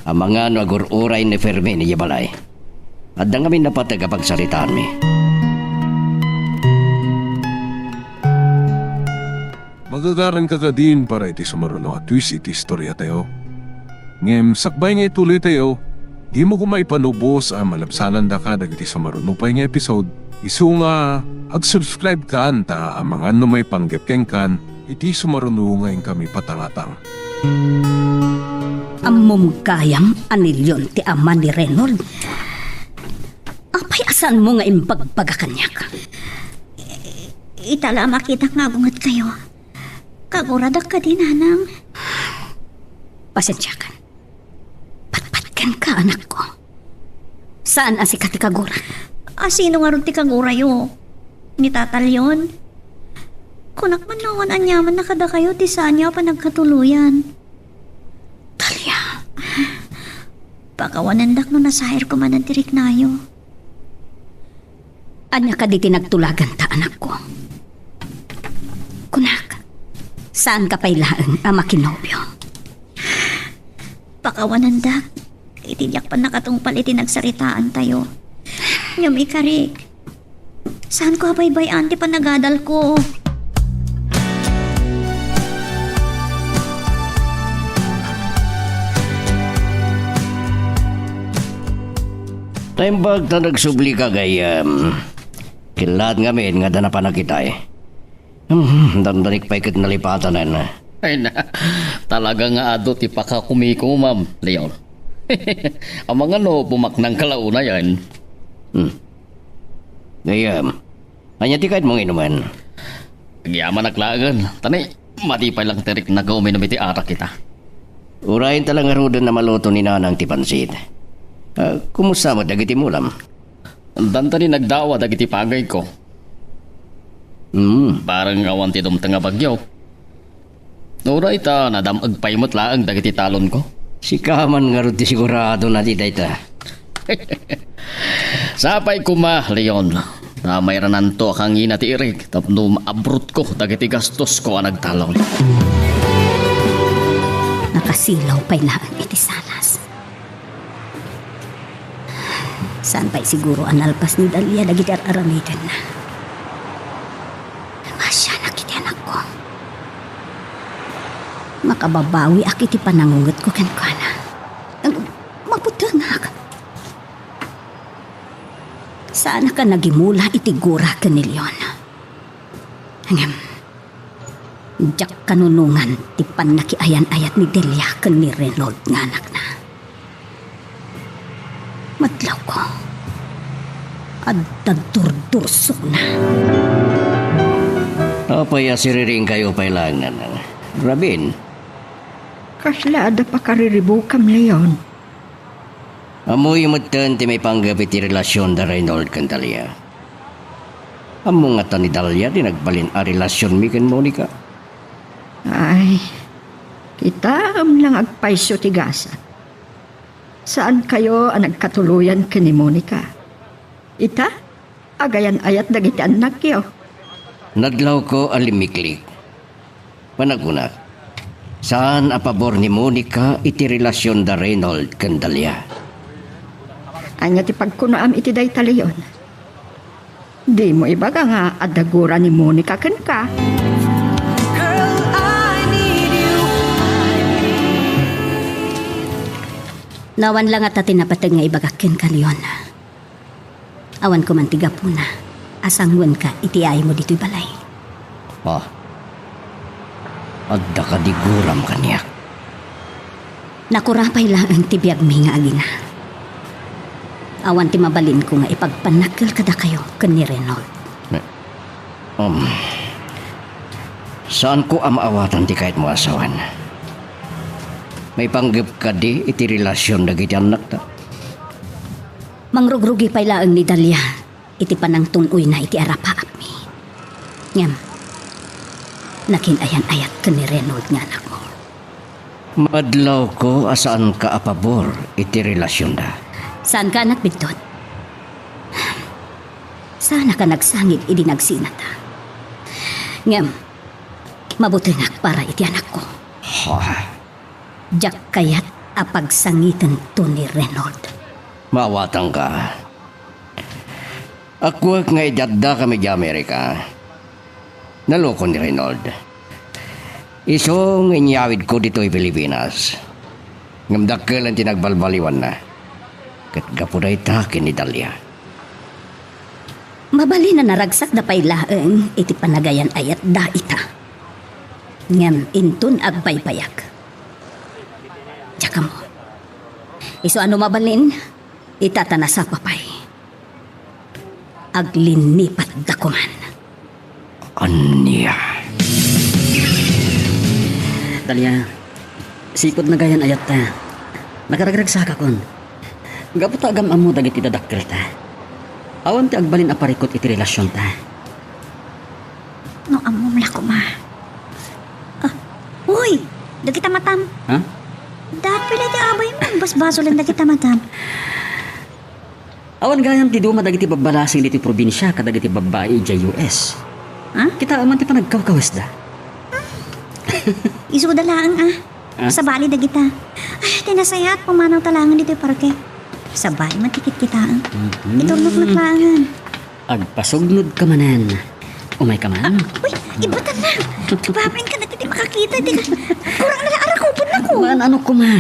Ang mga nagururay ni Fermin ni Yabalay. At na kami napatagapagsalitaan mi. Magagaran ka ka din para iti sumaruno at twist iti istorya tayo. Ngem, sakbay nga ituloy tayo, di mo kumaipanubos ang malabsanan da ka dagiti sumaruno pa nga episode. Isu nga, ag-subscribe ka anta ang mga may panggepkeng kan, iti sumaruno ngayon kami patangatang. Amom kayam anilyon ti ama ni Reynold. Apay asan mo nga impagpagakanyak? Itala makita nga bungat kayo. Kaguradak ka din, nanang. Pasensya ka. Patpatkan ka, anak ko. Saan ang si Katikagura? Sino nga ron ti kagura yo? Ni tatalyon? Kunak man naman anyaman na kada kayo ti saan niya pa nagkatuluyan. Dalia. Pakawanandak no nasahir ko man ang tirik nayo. Anya ka di tinagtulagan ta, anak ko. Kunak, saan ka pailaan ang makinobyo? Pakawanandak, itiyak pa nakatungpal itinagsaritaan tayo. Nyam ikarik, saan ko habaybay ti panagadal ko? Taimbag na nagsubli ka gayam. Kilat nga min nga dana pa nakita eh. Dandanik pa ikit nalipatan na. Ay na, talaga nga ado ti pakakumiko, ma'am, Leon. Ang mga no, bumaknang kalauna yan. Gayam, anya ti kahit mong inuman. Agyaman naglagan. Tanay, matipay lang tirik na gawin iti arak kita. Urayin talang arudan na maluto ni nanang ti pansit. Kumusta mo dagiti mulam? Danta ni nagdawa dagiti pagay ko. Parang awan ti dumtang nga bagyo. Uray ta, nadamag paymot laang dagiti talon ko. Si Kaman nga rin ti sigurado na ti dayta. Sapay kuma, Leon. Na may rananto akang ina ti Eric. Tapno maabrot ko dagiti gastos ko ang nagtalon. Nakasilaw pa'y laang iti salas. Saan pa'y siguro analpas ni Dalia dagiti aramidan na. Masya na kiti anak ko. Makababawi akiti panangungot ko kenkwana. Maputangak. Saan ka nagimula itigura ka ni Leon? Hanggang jak kanunungan ti panakiayan-ayat ni Delia ka ni Reynold nga anak na. Madlaw ko. At nagdurdursok na. Apay asiriring kayo pa'y lang na. Rabin, Kaslada pa kariribukam, Leon. amoy matan ti may panggapit ti relasyon da Reynold kan Dalia. Amo nga ta ni Dalia di nagbalin a relasyon mi kan Monica. Ay, kita lang agpaiso tigasa. Saan kayo ang nagkatuluyan ka ni Monica? Ita, agayan ayat dagiti anak yo. Nadlaw ko alimiklik. Panagunat, saan a pabor ni Monica iti relasyon da Reynold kan Dalia? Anya ti pagkunaam iti day taliyon. Di mo ibaga nga adagura ni Monica ken ka. Nawan lang at tinapatag nga ibagakin ka, Leon. Awan ko mantiga po na. Asangwan ka, itiay mo dito'y balay. Oh, adda ka di guram kaniyak. Nakurapay lang ang tibiyag mi nga agina. Awan ti mabalin ko nga ipagpanakil kada kayo kan ni Reynold. Saan ko amaawatan ti kahit mo asawan? May panggap ka di iti relasyon dagiti anak ta. Mangrugrugi pa'y laang ni Dalia. Iti panang tunoy na iti arapaap mi. Ngam, nakinayan-ayat ka ni Reynold nga anak mo. Madlaw ko asaan ka apabor iti relasyon da. Saan ka anak bigtot? Sana ka nagsangit idi nagsinata. Ngam, mabuti nga para iti anak ko. Ha, Jak kayat apagsangitan to ni Reynold. maawatan ka. Akwag nga idadda kami di Amerika. Naloko ni Reynold. Iso nga inyawid ko dito'y Pilipinas. Ngamdakkel ang tinagbalbaliwan na. Kat gapuday takin ni Dalia. Mabali na naragsak da pay laeng iti panagayan ayat da ita. Ngam intun agbaybayag. Tsaka mo. Iso ano mabalin? Itatana sa papay. Aglinipat da kuman. Anya. Dalia, sikod na gayan ayat ta. Nagaragrag sa kakon. Gapot agam amo dagiti dadakkel ta. Awan ti agbalin aparikot iti relasyon ta. No, amom la ko, ma. Uy, dagita matam. Ha? Dapila di abay mo. Basbaso lang dagita matam. Awan gayam ti duma dagiti babbalasing diti probinsya kadagiti babae iti US. Ha? Kita aman ti panagkawkawas da. Iso dalaan Ah? Sa bali dagita. Ay, tinasayat pumanaw talangan dito yung parke. Sa bali matikit kitaan. Itulog na klangan. Agpasugnod ka manan. Umay ka man. Uy, ibatan na. Babin ka na titi makakita. Di ka. Kurang na arakupon na ko. Man ano ko ma?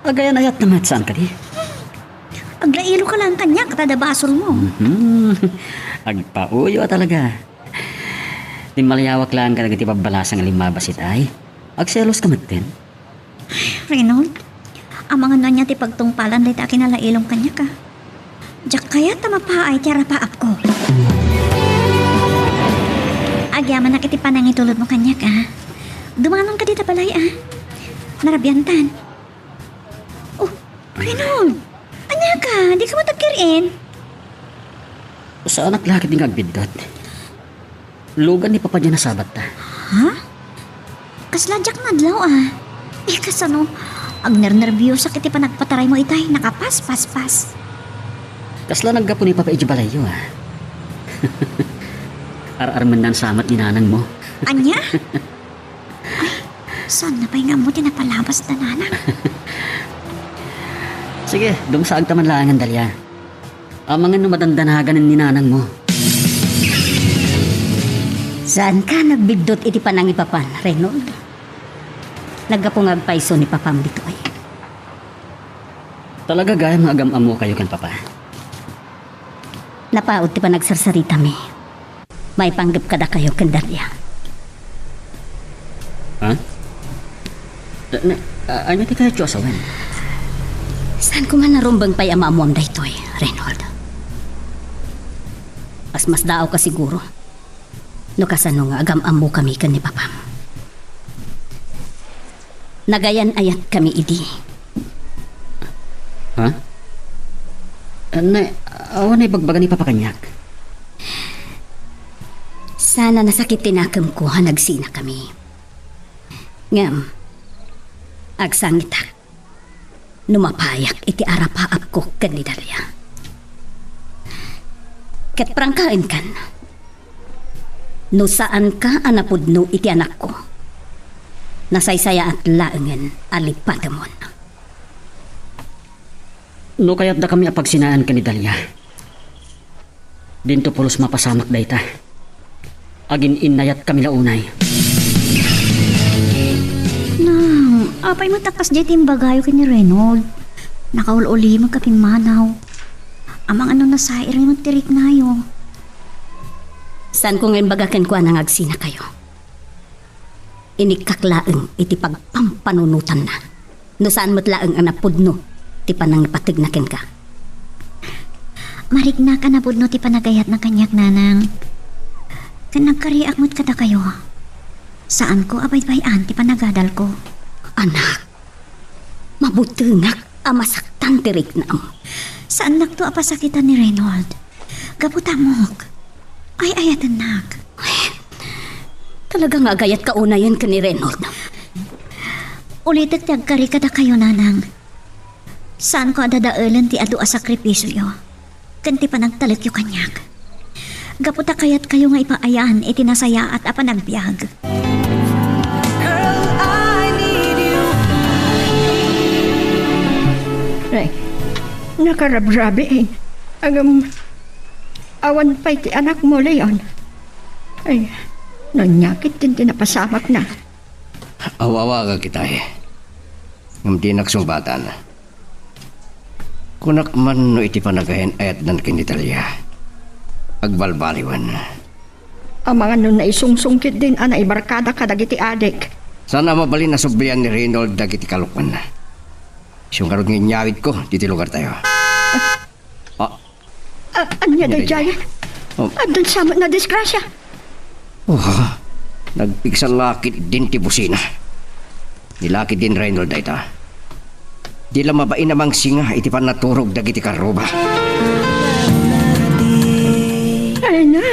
Agayan ayat naman saan ka di? Aglailo ka lang kanya. Katada basol mo. Agpauyo talaga. Di malayawak lang ka nagiti pabbalasang alimabasit ay. Agselos ka matin. Reynold, ang mga nanya ti pagtungpalan lay takin nalailong kanya ka. Diyak kaya tamapaay tiyara paap ko. Agyaman na kiti panangitulod mo kanyak Dumanon ka dito balay Narabyantan. Oh, Reynold. Anya ka? Di ka matagkirin. Sa anak lakit ni agbidot. Lugan ni Papa dyan na sabat ta. Ha? Kasladyak nadlaw kasano? Ag nervyos sakit pa nagpataray mo itay. Nakapas. Kasla naggapo ni Papa Ijibalayo Ar-arman nan samat ni nanang mo. Anya? Ay, saan na pa'y nga mo tinapalabas na nanang? Sige, dumsaag taman lang ang dalya. Ang mga numadandanagan ni nanang mo. Saan ka nagbigdot iti panangipapan, Reynold? Nagkapungag paiso ni Papam dito ay. Talaga gaya mga agam-amo kayo kan Papa. Napaod ti pa nagsarsarita mi. May panggap kada kayo kandarya. Ha? Ano ti kayo Josawan? Saan ko man narumbang pa'y amamuam da ito'y, Reynold? Mas daaw ka siguro. No kasano nga agam-amo kami kan ni Papam. Nagayan ayat kami idi. Ha? Awan ay bagbagan ni Papa kanyak. Sana nasakit tinakam ko nagsina kami. Ngam, agsangitak. Numapayak iti arapaap ko kanidalya. Ket prangkain kan. No saan ka anapudno iti anak ko. Nasaysaya at laengen alipadamon. No kaya't da kami apagsinaan kanidalya. Dinto pulos mapasamak dayta. Agin inayat kami launay. Nang, apay mo takas dyan yung bagayo kini Reynold. Nakaululi mo kaping manaw. Amang ano na sa rin mo tirik ngayo. Saan ko ngayon bagakan ko anang agsina kayo? Inikkaklaeng iti pagpampanunutan na. No saan mo't laeng anapudno ti panang patignakin ka. Marigna ka na budno ti panagayat na kanyak nanang. Kan nagkariak mo't kada kayo. Saan ko abay-bayan ti panagadal ko. Anak, mabutungak amasaktan tirik na am. Saan nagto apasakitan ni Reynold? Gaputamok. Ay ayat anak. Talagang agayat kaunayan ka ni Reynold. Ulitek ti agkari kada kayo nanang. Saan ko adadaalan ti adu a sakripisyo? Kanti pa nagtalit yu kanyak. Gaputa kayat kayo nga ipaayaan itinasaya at apanagbiag. Ay, nakarabrabe Agam, awan pa'y ti anak mo, Leon. Ay, nanyakit din tinapasamak na. Awawa ka kita Ngam di nagsumbatan. Kunak man no iti panagayan ayat nan kinitalya. Agbalbaliwan. Ang mga nun na isungsungkit din anay barkada kadagiti adik. Sana mabalin na sublian ni Reynold dagiti kalukman. Siyong karot ng nyawid ko, dito lugar tayo. Anya da Anya jaya? Oh. Andun sama na disgrasya. Nagpigsa lakit din ti busina. Nilakit din Reynold ita. Di lang mabain namang singa iti pan naturog dagiti karoba. Ay na,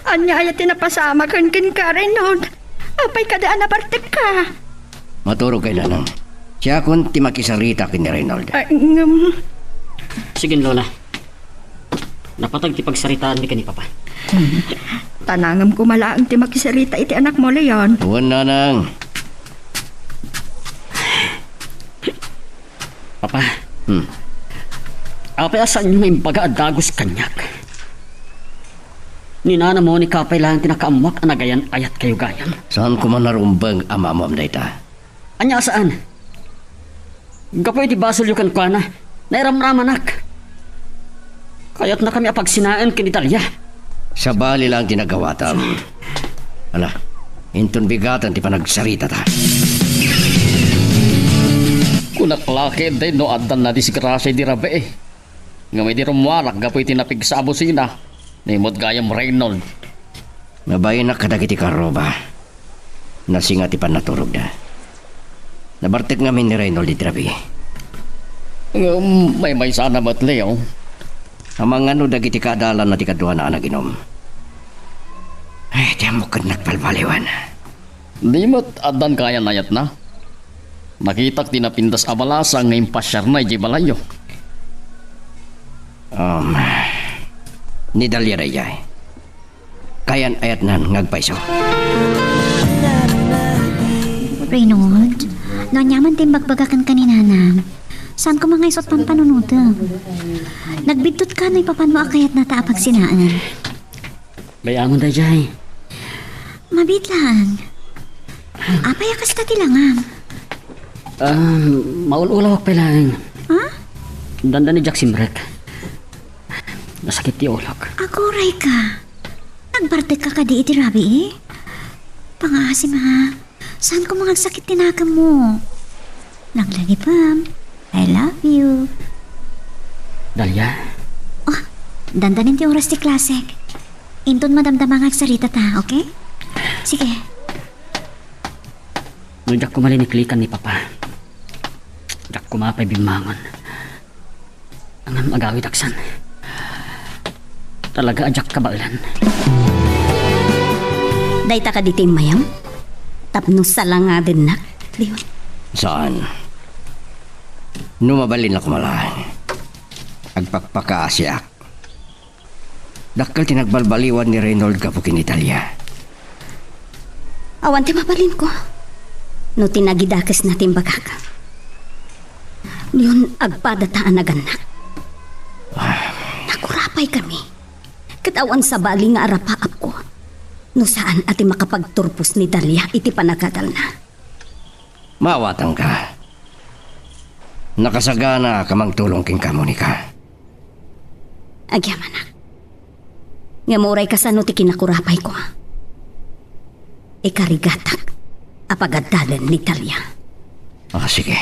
anya ay tinapasamak kan ka, Reynold. Apay kadaan na bartik ka. Maturog kay nanang. Siya kun ti makisarita kin ni Reynold. Ay, Sige Lola. Napatag ti pagsaritaan ni Papa. tanangam ko malaang ti makisarita iti anak mo, Leon. Tuwan nanang. Papa. Apay asan nyo may baga adagos kanyak. Ninana mo ni kapay lang tinakaamuak anagayan ayat kayo gayan. Saan ko man narumbang amamam na ita? Anya saan? Gapoy di basol yukan kwa na. Nairamramanak. Kaya't na kami apagsinaan kinitalya. Sa bali lang tinagawatam. Ala, inton bigatan ti panagsarita ta. Kunak laki din no adan na disgrasya di rabe Nga may di rumwarak gapoy tinapig sa abusina. Nimot gayam Reynold. Mabay na kadagiti karoba. Nasingat ipan naturog na. Nabartek ngamin ni Reynold di trabi. May sana ba't Leo? Amang ano dagiti kaadalan na ti kadwa na anaginom. Ay, di mo kad nagpalbaliwan. Nimot adan kaya nayat na. Nakitak tinapintas abalasa ngayong pasyar na balayo. Ni Dalia Rayay. Kayan ayat nan ngagpaiso. Reynold, nanyaman timbag-bagakan kaninanam. Saan ko mga isot pampanunod? Nagbidtot ka na ipapanmo akayat na taapag sinaan. Bayamon da jay. Mabitlaan. Apay akas tatilangam. Maululaw pa lang. Ha? Danda ni Jack Simrek. Nasakit ti ulok. Agoray ka. Nagbartek ka di iti rabi eh. Pangasim ha. Saan ko mga sakit tinakam mo? Naglagi pam. I love you. Dalia, Oh, dandanin ti oras ti klasek. Inton madamdamang agsarita ta, okay? Sige. no Jack kumaliniklikan ni Papa. Jack kumapay bimangon. Ang agawid aksan. Talaga ajak kabalan. Dayta ka ditim mayam? Tapno sala nga din na. Leon. Saan? Numabalin na kumalaan. Agpakpakaasyak. Dakal tinagbalbaliwan ni Reynold kapukin Italia. Awan ti mabalin ko. No tinagidakas natin bagaka. Leon, agpadataan na ganak. Nakurapay kami. Katawan sa bali nga arapaap ko. No saan ati makapagturpos ni Dalia iti panagatal na. Mawatang ka. Nakasagana ka magtulong king kamunika. Agyaman na. Nga muray ka sa no ti kinakurapay ko. Ikarigatak apagadalan ni Dalia. Sige.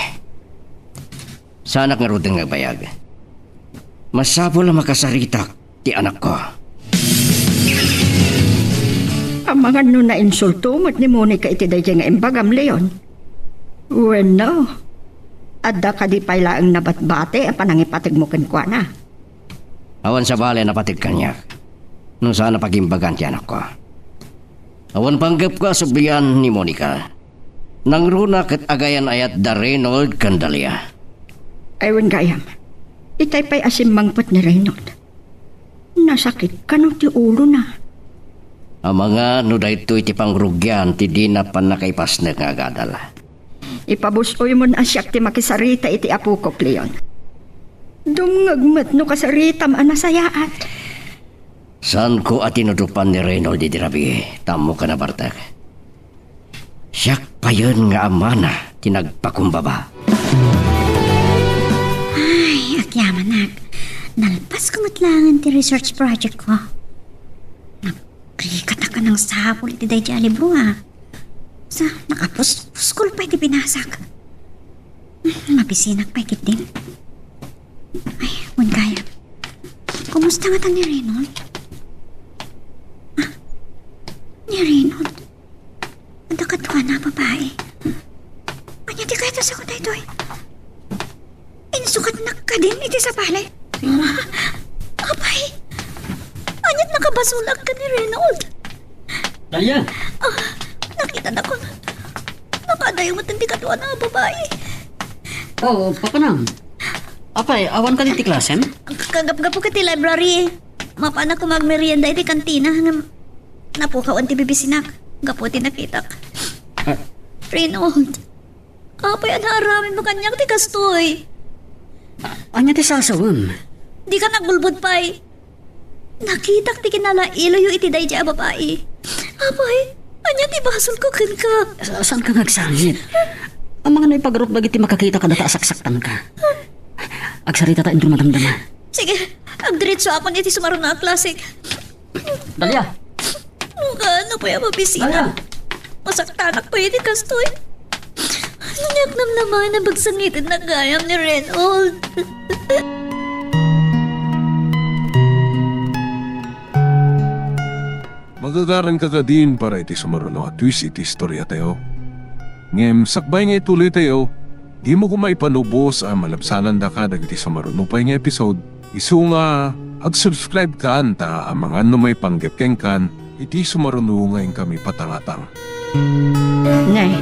Sanak nga rudeng nga bayag. Masapo lang makasaritak ti anak ko. Ang mga nun na insulto mo't ni Monica iti dayjay nga imbagam Leon. Bueno, adda ka di pala ang nabatbate ang panangipatig mo kenkwa na. Awan sa bale napatig kanyak. Nung sana pagimbagan ti anak ko. Awan panggap ko subian ni Monica. Nang runa kat agayan ayat da Reynold Candalia. Aywan gayam, itay pa'y asimmangpot ni Reynold. Nasakit ka no ti ulo na. Ang mga no dayto iti pangrugyan ti di na panakaipas na nga gadal. Ipabusoy mo na siyak ti makisarita iti apukok Leon. Dumngagmat no kasarita maanasayaat. Saan ko at tinutupan ni Reynold di dirabi, tamo ka na Bartek. Siyak pa yun nga amana, tinagpakumbaba. Ay, agyamanag. Nalpas ko matlangan ti research project ko. Nakrikat na ka ng sapol iti day jali bro ha. Sa nakapuskol pa iti pinasak. Mabisinak pa iti din. Ay, mun kaya. Kumusta nga ta ni Reynold? Ni Reynold? Ada katwa na babae. Anya di kaya sa ko tayo insukat na ka din iti sa palay. Apay, anyat nakabasulag ka ni Reynold. Dalia! Nakita na ko. Nakadayo mo tindi katwa na babae. Oh, Papa Nam. Apay, awan ka din ti klasem? Kagap-gapo ka ti library. Mapana ko magmerienda iti kantina. Napukawan ti bibisinak. Gapo ti nakitak. Reynold. Apay, anaaramin mo kanyang ti kastoy. Anya ti sasawam? Di ka nagbulbud pa'y. Nakitak ti kinalailayo iti day dya babae. Apay, anya ti basol ko kan ka. Saan ka nagsangit? Ang mga naipagrup bagit ti makakita ka data asaksaktan ka. Agsarita ta indro madamdama. Sige, agdiretso ako iti sumaron na klasik. Dalia! Ano pa yung mabisina? Dalia! Masaktanak pa iti kastoy. Nanyak naman na bagsangitin na gayam ni Reynold. Magagaran ka din para iti sumaruno at twist iti istorya tayo. Ngem, sakbay nga ituloy tayo, di mo ko maipanubos ang malabsanan da ka dagiti sumaruno pa nga episode. Isu nga, ag-subscribe ka anta ang mga may panggepkeng kan, iti sumaruno ngayon kami patangatang. Nay,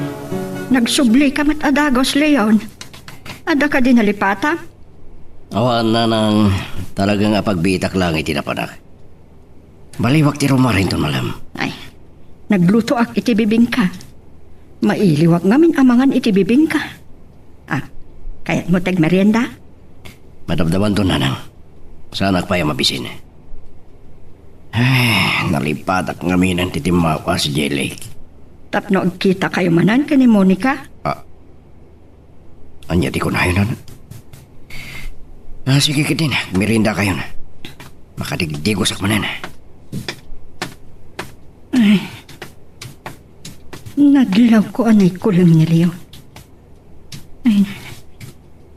nagsubli ka mat adagos, Leon. Ada ka din nalipata? Awan na nang talagang apagbitak lang itinapanak. Baliwak ti rumarin to malam. Ay, nagluto ak iti bibingka. Mailiwag ngamin amangan iti bibingka. Ah, kaya't mo tag merienda? Madabdaban to nanang. Sana pa yung mabisin. Ay, nalipatak ngamin ang titimawa si J-Lake. Tapno agkita kayo manan ka ni Monica? Anya di ko na yun. Sige kitin, merinda kayo na. Makadigdigos ako manan. Ay, naglaw ko anay kulang ni Leon. Ay,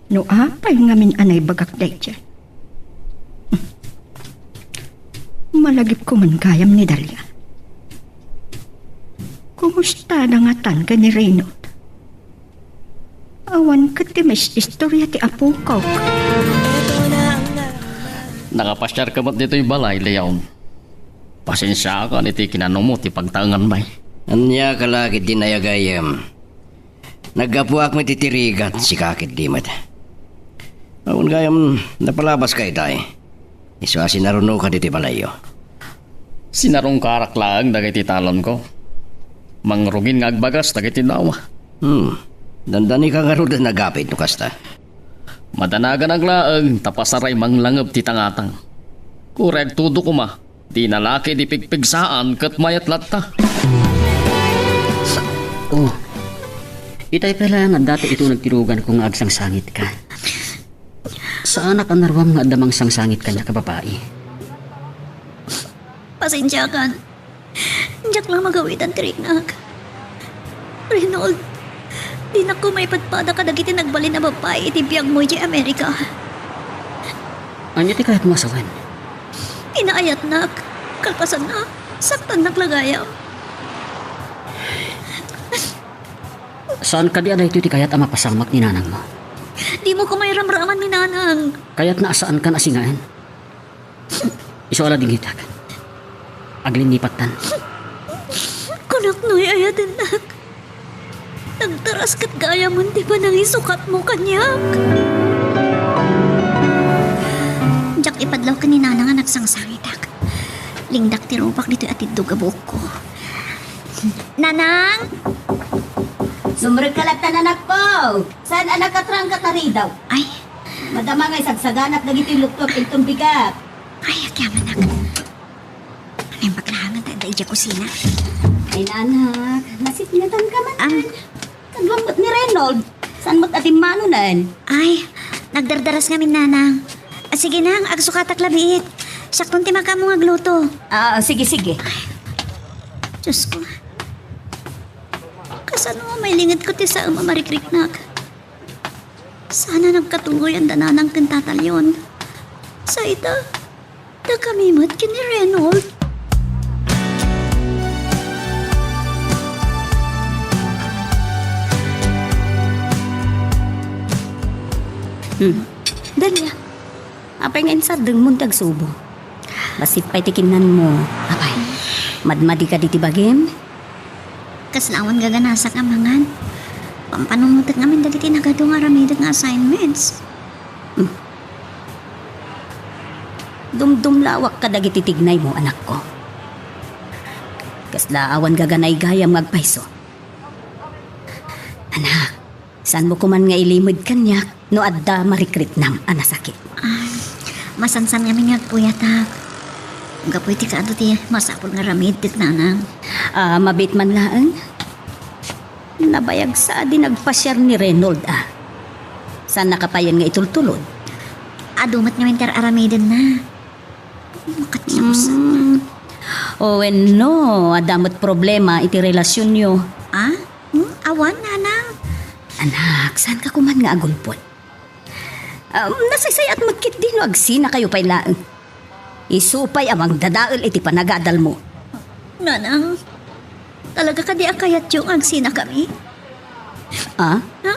no apay ngamin anay bagak day dyan. Malagip ko man gayam ni Dalia. Kumusta na nga tan ka ni Reynold? Awan ka ti may istorya ti apo ko. Nakapasyar ka ba't dito yung balay, Leon? Pasensya ka niti kinanong mo ti pagtangan bay. Anya kalakit din ayagayam. Naggapuak mo titirigat si kakit dimat. Awan gayam napalabas kay tay. Isuasi naruno ka diti balayo. Sinarong karak lang dagiti talon ko. Mangrugin nga agbagas dagiti dawa. Dandani ka nga rin nagapit no kasta. Madanagan ang laang tapasaray manglangab ti tangatang. Kureg tudo ko ma. Di nalaki di pigpigsaan kat mayat latta. Oh, itay pala nga dati ito nagtirugan kung agsang sangit ka. Saan ka narwam nga damang sangsangit ka niya kababae? Pasensya ka. Diyak lang magawitan tiriknag. Reynold, di na ko may patpada ka dagiti nagbali na babae iti biyag mo di Amerika. Anya ti kahit masawan? Inaayat nak. Kalpasan na. Saktan naglagayam. Saan ka di aday ito ti kayat ang mapasamak ni nanang mo? Di mo ko may ramraman ni nanang. Kaya't naasaan ka nasingaan? Iso ala ding hitak. Aglinipatan. Kunak no'y ayatin nak. Nagtaras kat gaya mo di ba nang isukat mo kanyak? Diyak ipadlaw ka ni nanang nga nagsangsangitak. Lingdak tirupak dito at idugabok ko. Nanang! Sumrag kalatan anak ko. Saan anak katrang katari daw? Ay, Madama ngay sagsaganat dagiti luktok itong bigat. ay, akyaman nak. Ay, paglahangan tayo da ija kusina. Ay nanak, nasipinatan ka man. Ang, Kaglambot ni Reynold. Saan mo't atimano nan? ay, nagdardaras ngamin nanang. Sige nang, agsukatak labiit. Saktong timaka mo agluto. Sige. Diyos ko. Kasano may lingid ko ti sa mamarikrik-nak. Sana nagkatuloy ang dananang tentatalyon. Sa ita, nakamimot kini Reynold. Dalia, apay nga insadeng mundag subo. Basit pa'y tikinan mo. Apay, madmadi ka diti bagim? Kaslawan gaganasa ka mangan. Pampanungutak namin dagiti nagadong aramidag nga assignments. Dumdumlawak ka dagiti tignay mo, anak ko. Kaslaawan gaganay gayam ngagpayso. Anak, saan mo kuman nga ilimod kanyak no adda marikrit nam anasakit? Masansan namin nga puyatak. Gapoy ti kaado ti masapol nga ramid tit nanang. Mabit man laang. Nabayag sa di nagpasyar ni Reynold Saan nakapayan nga itultulod? Adumat nga minter aramidin na. Makatiyusan. No, adamot problema iti relasyon nyo. Awan, nanang. Anak, saan ka kuman nga agulpot? Nasaysay at magkit din no agsina kayo pay laang. Isupay amang dadaol iti panagadal mo. Nanang, talaga ka di akayat yung agsina kami? Ah? Ha?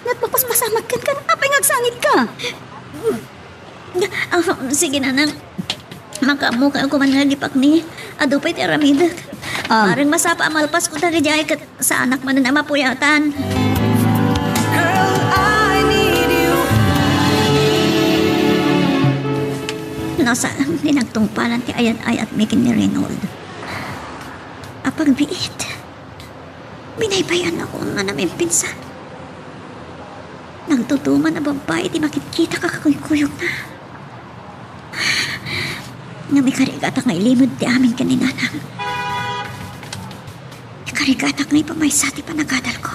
Nagpapaspasamag kan ka. Apay ngagsangit ka. Sige, nanang. Makamukha ako man nagipak ni Adupay ti Aramida. Parang masapa malpas ko tari jay kat sa anak man na mapuyatan. Nasaan dinagtungpalan ti ayat-ayat mikin ni Reynold. Apag biit. Binaybayan ako nga namin pinsan. Nagtutuman na babae ti makikita ka kakuyukuyok na. Nga may karigatak nga ilimod ti amin kaninanang. May karigatak nga ipamaysa ti panagadal ko.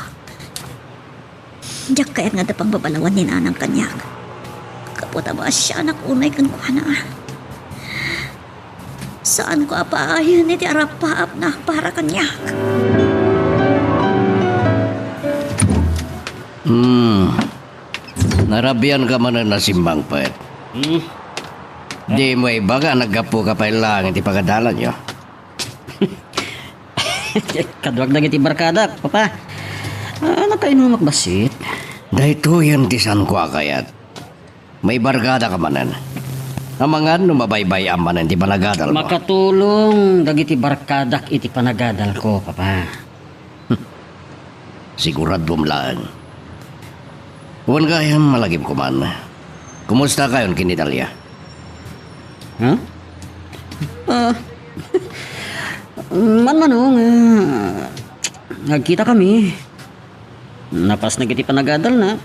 Diyak kayat nga dapang babalawan ni nanang kanyak. Kaputa ba siya anak unay kang kuhana. Saan ko apaayan ni ti arapaap na para kanyak. Narabian ka man na simbang pet. Di mo ibaga naggapo ka pa lang iti pagadalan nyo. Kaduwag na iti barkada, papa. Ano kayo nung magbasit? Dahito yan tisan ko akayat. May barkada ka manan. Amangan numabaybay amanan ti panagadal mo. Makatulong dagiti barkadak iti panagadal ko, papa. Sigurado lang. Huwag kayang malagim ko man. Kumusta kayon kinitalya? Ha? Manmanong, nagkita kami. Napas na kiti panagadal na.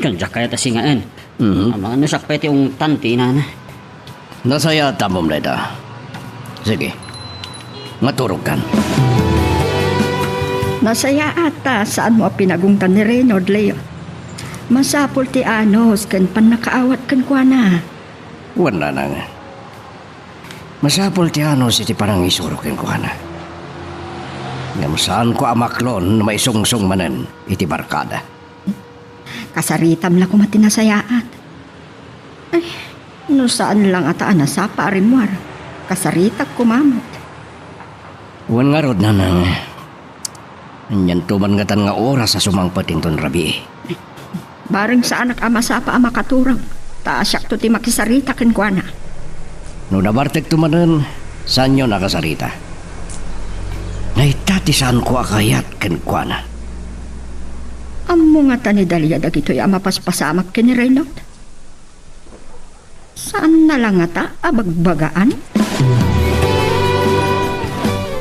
Kanjak kaya tasingaan. Ang mga nasakpete yung tanti na. Nasaya tamom leda. Sige. Maturog kan. Nasaya ata saan mo pinagungtan ni Reynold, Leo. Masapol ti anos kan panakaawat kan kwa na. Wala na nga. Masapol ti ano si ti parang isurokin ko na. Ngam saan ko amaklon na may sungsong manan iti barkada. Kasaritam lang ko matinasayaat. Ay, no saan lang ata sa paarimwar. Kasaritak kumamot. Wan nga rod na nang. Yan tuman nga tan nga oras sa sumangpatin ton rabi. Bareng sa anak ama sa pa ama katurang. Taasyak to ti makisarita ken kuana. No nabartek tumanan, saan nyo nakasarita? Naitati saan ko akayat ken kuana. Ammo nga ta ni Dalia dagitoy ama paspasamak ken ni Reynold. Saan na lang ata abagbagaan?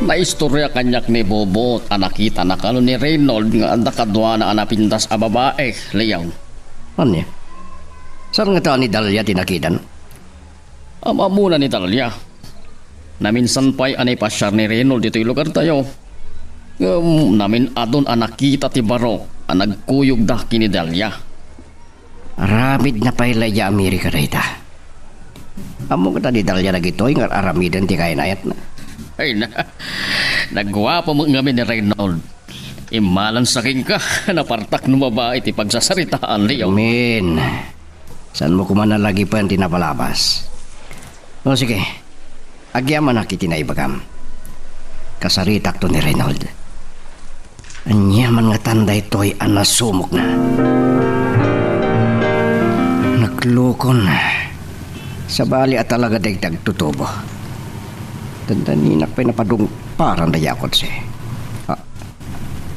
Maistorya kanyak ni Bobo at nakita na kalo ni Reynold nga anda kadwa na anapindas a babae, Leyaw. Ano saan nga taan ni Dalia tinakitan? Ama muna ni Dalia. Naminsan pa'y anay pasyar ni Reynold dito'y lugar tayo. Namin adon anakita ti Baro ang nagkuyog da kini Dalia. Aramid na pailaya Amerika na ita. Amo ka ni Dalia na gito'y nga aramidan ti kainayat na. Ay na, nagwapo mo nga ni Reynold. Imalan sa king ka, napartak ng babae ti pagsasaritaan, Leo. Amen. Saan mo kumana lagi pa ang tinapalabas? O sige, agyaman na kitinaibagam. Kasaritak to ni Reynold. Anyaman nga tanda ito'y anasumok na. Naglukon. Sa bali at talaga dagdag tutubo. Tandaninak pa'y napadung parang dayakot si.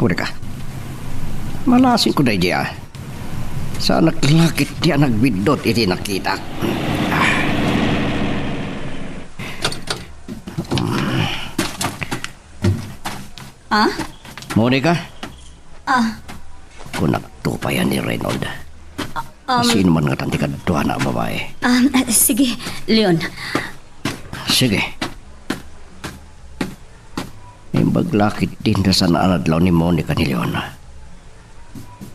Kuda ka. Malasin ko dahi diya. Sa naglakit diya nagbidot iti nakita. Monica? Kung nagtupayan ni Reynold. Sino man nga tanti ka doon na babae? Sige, Leon. Sige. May baglakit din na sa naanadlaw ni Monica ni Leona.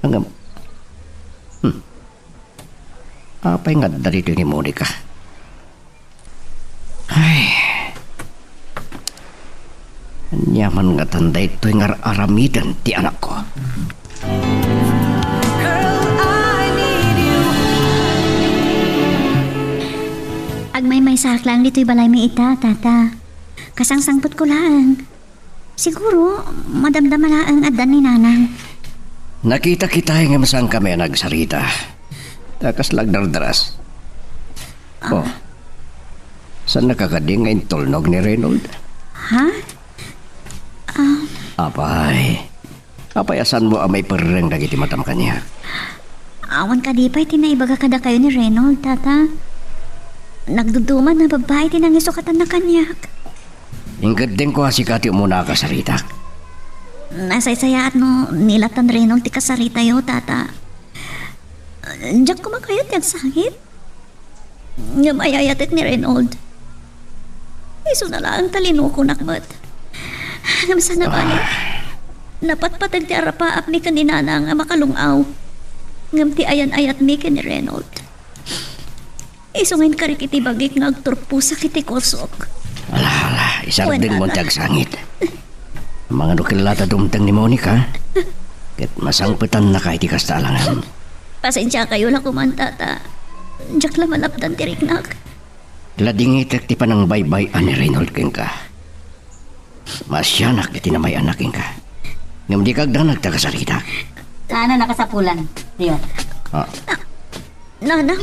Hanggang... Apay nga darito ni Monica. Ay... Anyaman nga tanda ito'y nga aramidan ti anak ko. Agmay may sakit Nagpadyak lang dito'y balay may ita, tata. Kasangsangpot ko lang. Siguro, madamdama na ang adan ni nanang. Nakita kita nga masang kami nagsarita. Takas lagdardaras. Oh. Saan nakakading ngayon tulnog ni Reynold? Ha? Apay. Asan mo may perreng dagiti matam kanya. Awan ka di pa'y tinaibaga kada kayo ni Reynold, tata. Nagduduman na babae tinangisukatan na kanyak. Ingkad din ko hasikati muna kasarita. Nasaysaya at no nilatan Reynold ti kasarita yo, tata. Diyak kumakayot yung sangit. Ngamayayatit ni Reynold. Iso na lang talino ko nakmat. Namsa na balik. Napatpatag ti arapaap mi kaninana nga makalungaw. Ngam ti ayan-ayat mi ni Reynold. Iso ngayon karikiti bagik nga agturpo sa kiti kosok. Ala, isang Wala din mo na. tiyag sangit. Mga nukilata dumtang ni Monica. Kat masangpitan na kahit ikas talangan. Pasensya kayo lang kumantata. Diyak lang malapdan ti riknak. Ladingit ti pa ng baybay ani Reynold king ka. Masyanak iti na may anak king ka. Ngam di kagda nagtakasarita. Sana nakasapulan. Leon. Ah, Nanang,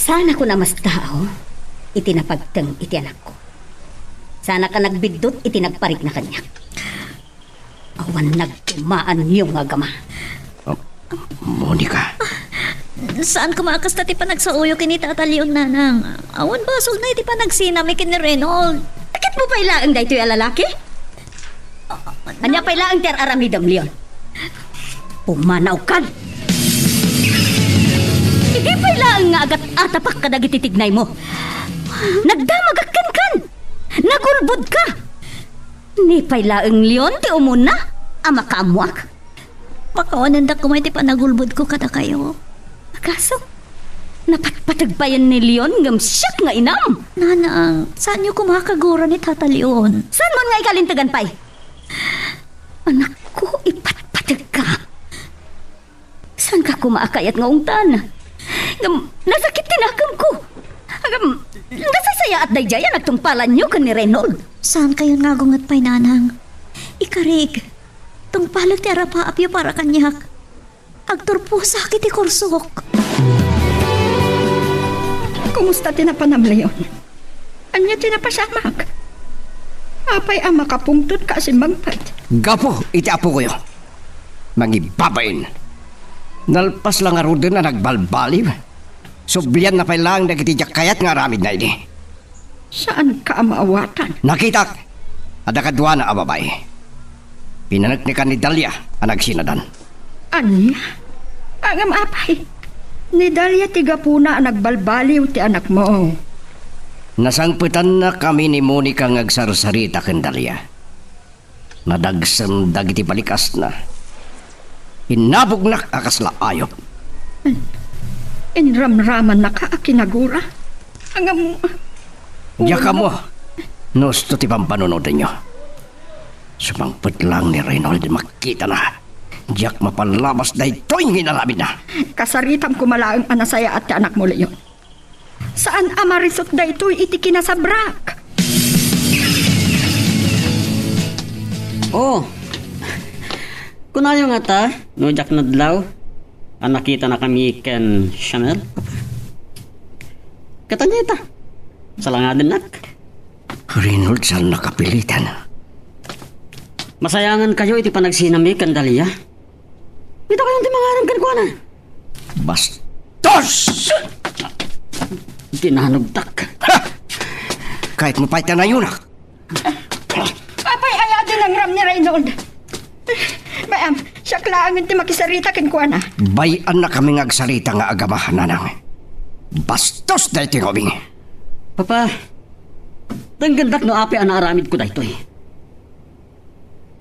Sana ko na mas tao, itinapagtang iti anak ko. Sana ka nagbidot, itinagparik na kanya. Awan nagtumaan yung agama. Monica. saan kumakas na ti pa nagsauyo kini Tata Leon, nanang? Awan basol na iti pa nagsinami kini Reynold. Bakit mo pa ilaang dahito yung lalaki? Anya pa ilaang ter aramidam, Leon? Pumanaw ka. Hindi pa ilaang nga agat atapak ka nagititignay mo. Nagdamagakan kan. Nagulbud ka. Ni pa ilaang, Leon, ti umuna. Ama ka amuak. Pakawanan da kumay ti pa nagulbod ko kada kayo. Kaso, napatpatagbayan ni Leon ngam siyak nga inam. Nanang, saan niyo kumakagura ni Tata Leon? Saan mo nga ikalintagan pa'y? Anak ko, ipatpatag ka. Saan ka kumakayat nga ungtan? Ngam, nasakit tinakam ko. Ngam, nasasaya at daydaya nagtungpalan niyo ka ni Reynold. Saan kayo nagungat pa'y, nanang? Ikarig, tungpalag ti arapaapyo para kanyak. Agturpo sa kiti korsok. Kumusta tinapanam, Leon? Anya tinapasamak? Apay ang makapungtot ka si Magpad. Gapo, iti apo ko yun. Mangibabain. Nalpas lang nga na nagbalbaliw. Sublian na pailang na kitidyak kayat nga ramid na ini. Saan ka maawatan? Nakitak, ada kadwa na ababay. Pinanagnikan ni Dalia ang nagsinadan. Anya? Angam apay. Ni Dalia tiga puna ang nagbalbaliw ti anak mo. Nasangpitan na kami ni Monica ngagsarsarita ken Dalia. Nadagsam dagiti balikas na. Hinabugnak akasla ayop. Inramraman na ka akinagura. Angam... Diyak mo, nusto ti pampanunod ninyo. Sumangpit lang ni Reynold makita na. Diyak mapalabas na ito'y hinarabid na. Kasaritam kumalaang anasaya at ti anak mo, Leon. Saan amarisot da ito'y iti kinasabrak? Oh. Kunayo nga ta, no Jack Nadlaw. Ang nakita na kami ken Chanel. Katanya ta. Salangadan nak. Reynold saan nakapilitan. Masayangan kayo iti panagsinami kan Dalia. Ito kayong timangarang kan kuana. Bastos! Tinanugtak. Ha! Kahit mo pa'y tanayonak. Apay aya din ang ram ni Reynold. Bayam, siya klaang ti makisarita ken kuana. Bayan na kami ngagsarita nga agamahan na nang. Bastos na iti robing. Papa, tanggandak no api ang naaramid ko dahito eh.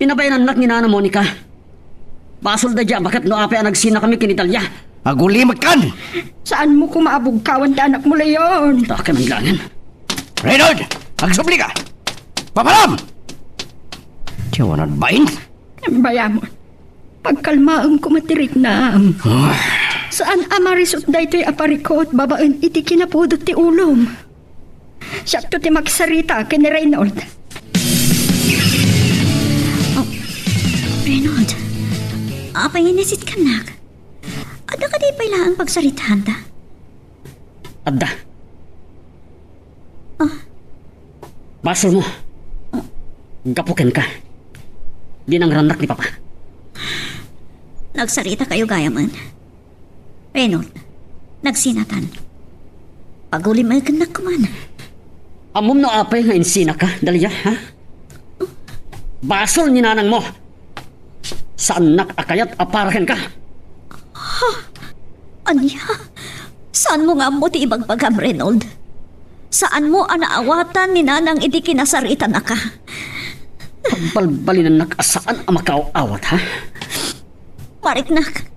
Pinabayan anak ni Nana Monica. Basol da dya, bakat no api ang nagsina kami kinitalya. Agulimag kan! Saan mo kumaabugkawan ti anak mo, Leon? Taka man langan. Reynold! Agsubli ka! Papalam! Tiyawanan bain? Bayamon, pagkalmaang kumatirik na. Saan amarisot da ito'y aparikot babaen iti kinapudot ti ulom. Siya to ti magsarita kini Reynold. Reynold, apay inisit ka nak. Ada ka di pailangan pagsaritahan ta? Adda. Basol mo. Gapukin ka. Di nang ranak ni Papa. Nagsarita kayo gaya man. Reynold, nagsinatan. Paguli mo ka kuman. Amom no apay nga insina ka, Dalia, ha? Basol ni nanang mo. Saan nakakayat aparahin ka? Anya? Saan mo nga mo ti ibagbagam, Reynold? Saan mo anaawatan ni nanang iti kinasarita na ka? Pagbalbalin na nakasaan ang makauawat, ha? Mariknak,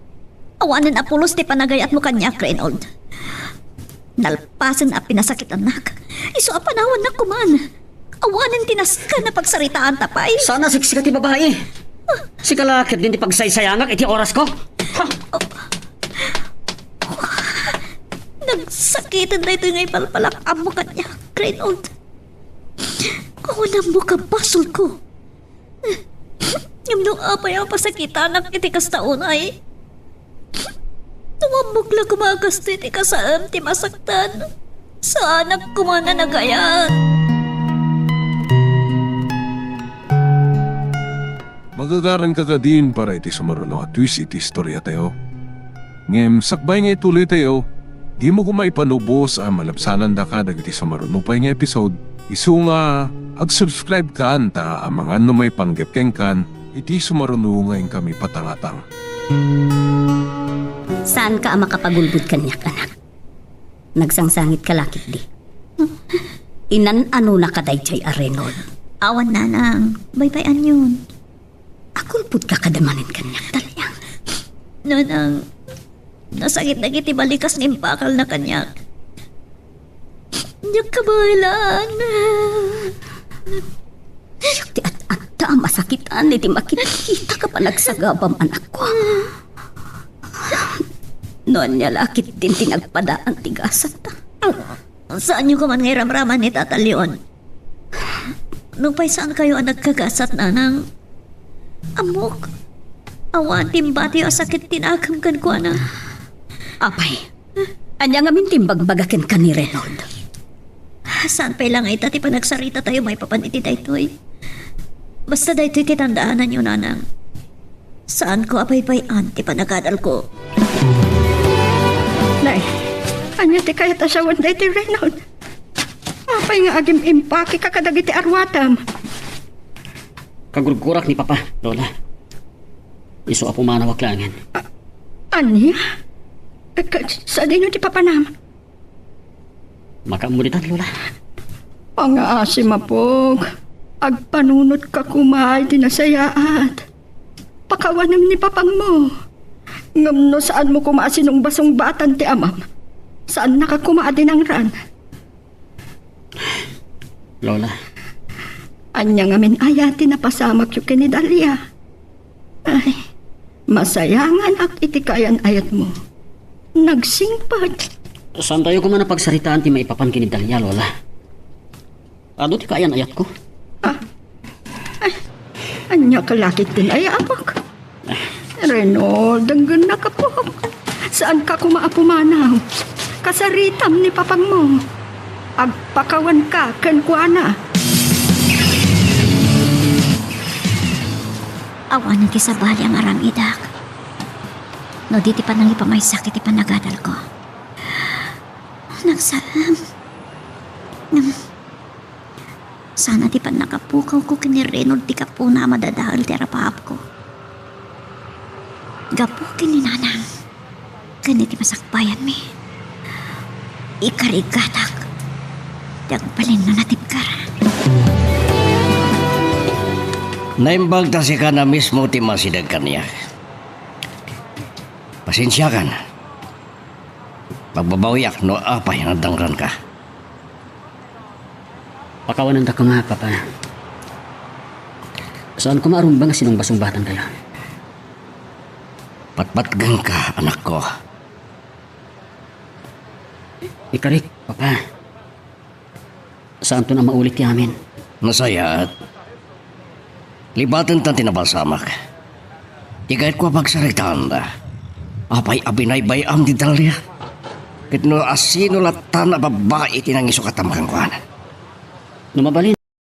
awanan apulos ti panagayat mo kanyak, Reynold. Nalpasan a pinasakit anak. Iso a panawan na kuman. Awanan tinaska na pagsaritaan tapay. Sana siksika ti babae. Si kalakit din ti pagsaysayangak iti oras ko. Ha? Nagsakitan na ito ngay palpalakam mo kanyak, Reynold. Kawalan mo ka basol ko. Yung nung apay ang pasakitan ng iti kastaon ay tumambog lang kumagas iti kasaan ti masaktan. Saan ang kumana nagayan? Magagaran ka ka din para iti sumaruno at twist iti istorya tayo. Ngem, sakbay nga ituloy tayo, di mo kumaipanubos ang malapsanan da ka dagiti sumaruno pa nga episode. Isu nga, ag-subscribe ka anta ang mga may panggepkeng kan, iti sumaruno ngayon kami patangatang. Saan ka makapagulbud kanyak, anak? Nagsangsangit ka lakit di. Inan ano na kadayjay a Reynold. Awan nanang, baybayan yun. Agulbud ka kadamanin kanyak, Dalia. Nanang, nasakit na kiti balikas ni bakal na kanyak. Diyak kabalan. Ti at masakitan iti makikita ka pa nagsagabam anak ko. Noon niya lakit din tinagpadaan tigasat ta. Saan nyo ka man ngay ramraman ni Tata Leon? Nung pa'y saan kayo ang nagkagasat nanang? Amok, awan timbati o sakit tinagam kan ko na. Apay, anya nga mintimbag-bagakin ka ni Reynold. Saan pa'y lang ay tati pa nagsarita tayo may papaniti daytoy. Basta daytoy titandaanan nyo nanang. Saan ko apay-payan ti panagadal ko? Nay, anya ti kayat asawan da iti Reynold. Apay nga agim impaki kakadagiti arwatam. Kagurgurak ni Papa, Lola. Iso apo manawak langin. Anya? Sa din ti papanam? Makamunitan, Lola. Pangaasi mapog. Agpanunot ka kumay dinasayaat. Pakawanem ni papang mo. Ngam no saan mo kumasi nung basong batan ti amam? Saan nakakumaadi ng ran? Lola, Anya nga min ayati na pasamak yung kini Dalia. Ay, masayangan ak itikayan ayat mo. Nagsingpad. saan tayo ko man na pagsaritaan ti maipapan kini Dalia, Lola? Ano ti kayan ayat ko? Anya kalakit din ay apak. Reynold, danggan na ka po. Saan ka kumaapumanaw? Kasaritam ni papang mo. Agpakawan ka, kenkwana. Awan ti sabali ang aram idak. No di ti panang ipamay sakit ti panagadal ko. Nagsalam. Sana ti pan nakapukaw ko kini Reynold ti kapuna madadahal ti arapahap ko. Gapu kini nanang. Kani ti masakbayan mi. Ikarigatak. Dagbalin na natipkar. Naimbag ta si ka na mismo ti masidag kaniya. Pasensya ka na. Magbabawiyak no apay nadangran ka. Pakawanan ta ka nga, Papa. Saan ko maarumba nga sinong basong batan kayo? Patpatgang ka, anak ko. Ikarik, papa. Saan to na maulit yamin? Nasayat. Libatan tan tinabalsamak. Di kahit ko pagsaritaan da. Apay abinay bayam di dalya. Kitno asino latan na babae tinangiso katamakang kuhan. Lumabalin.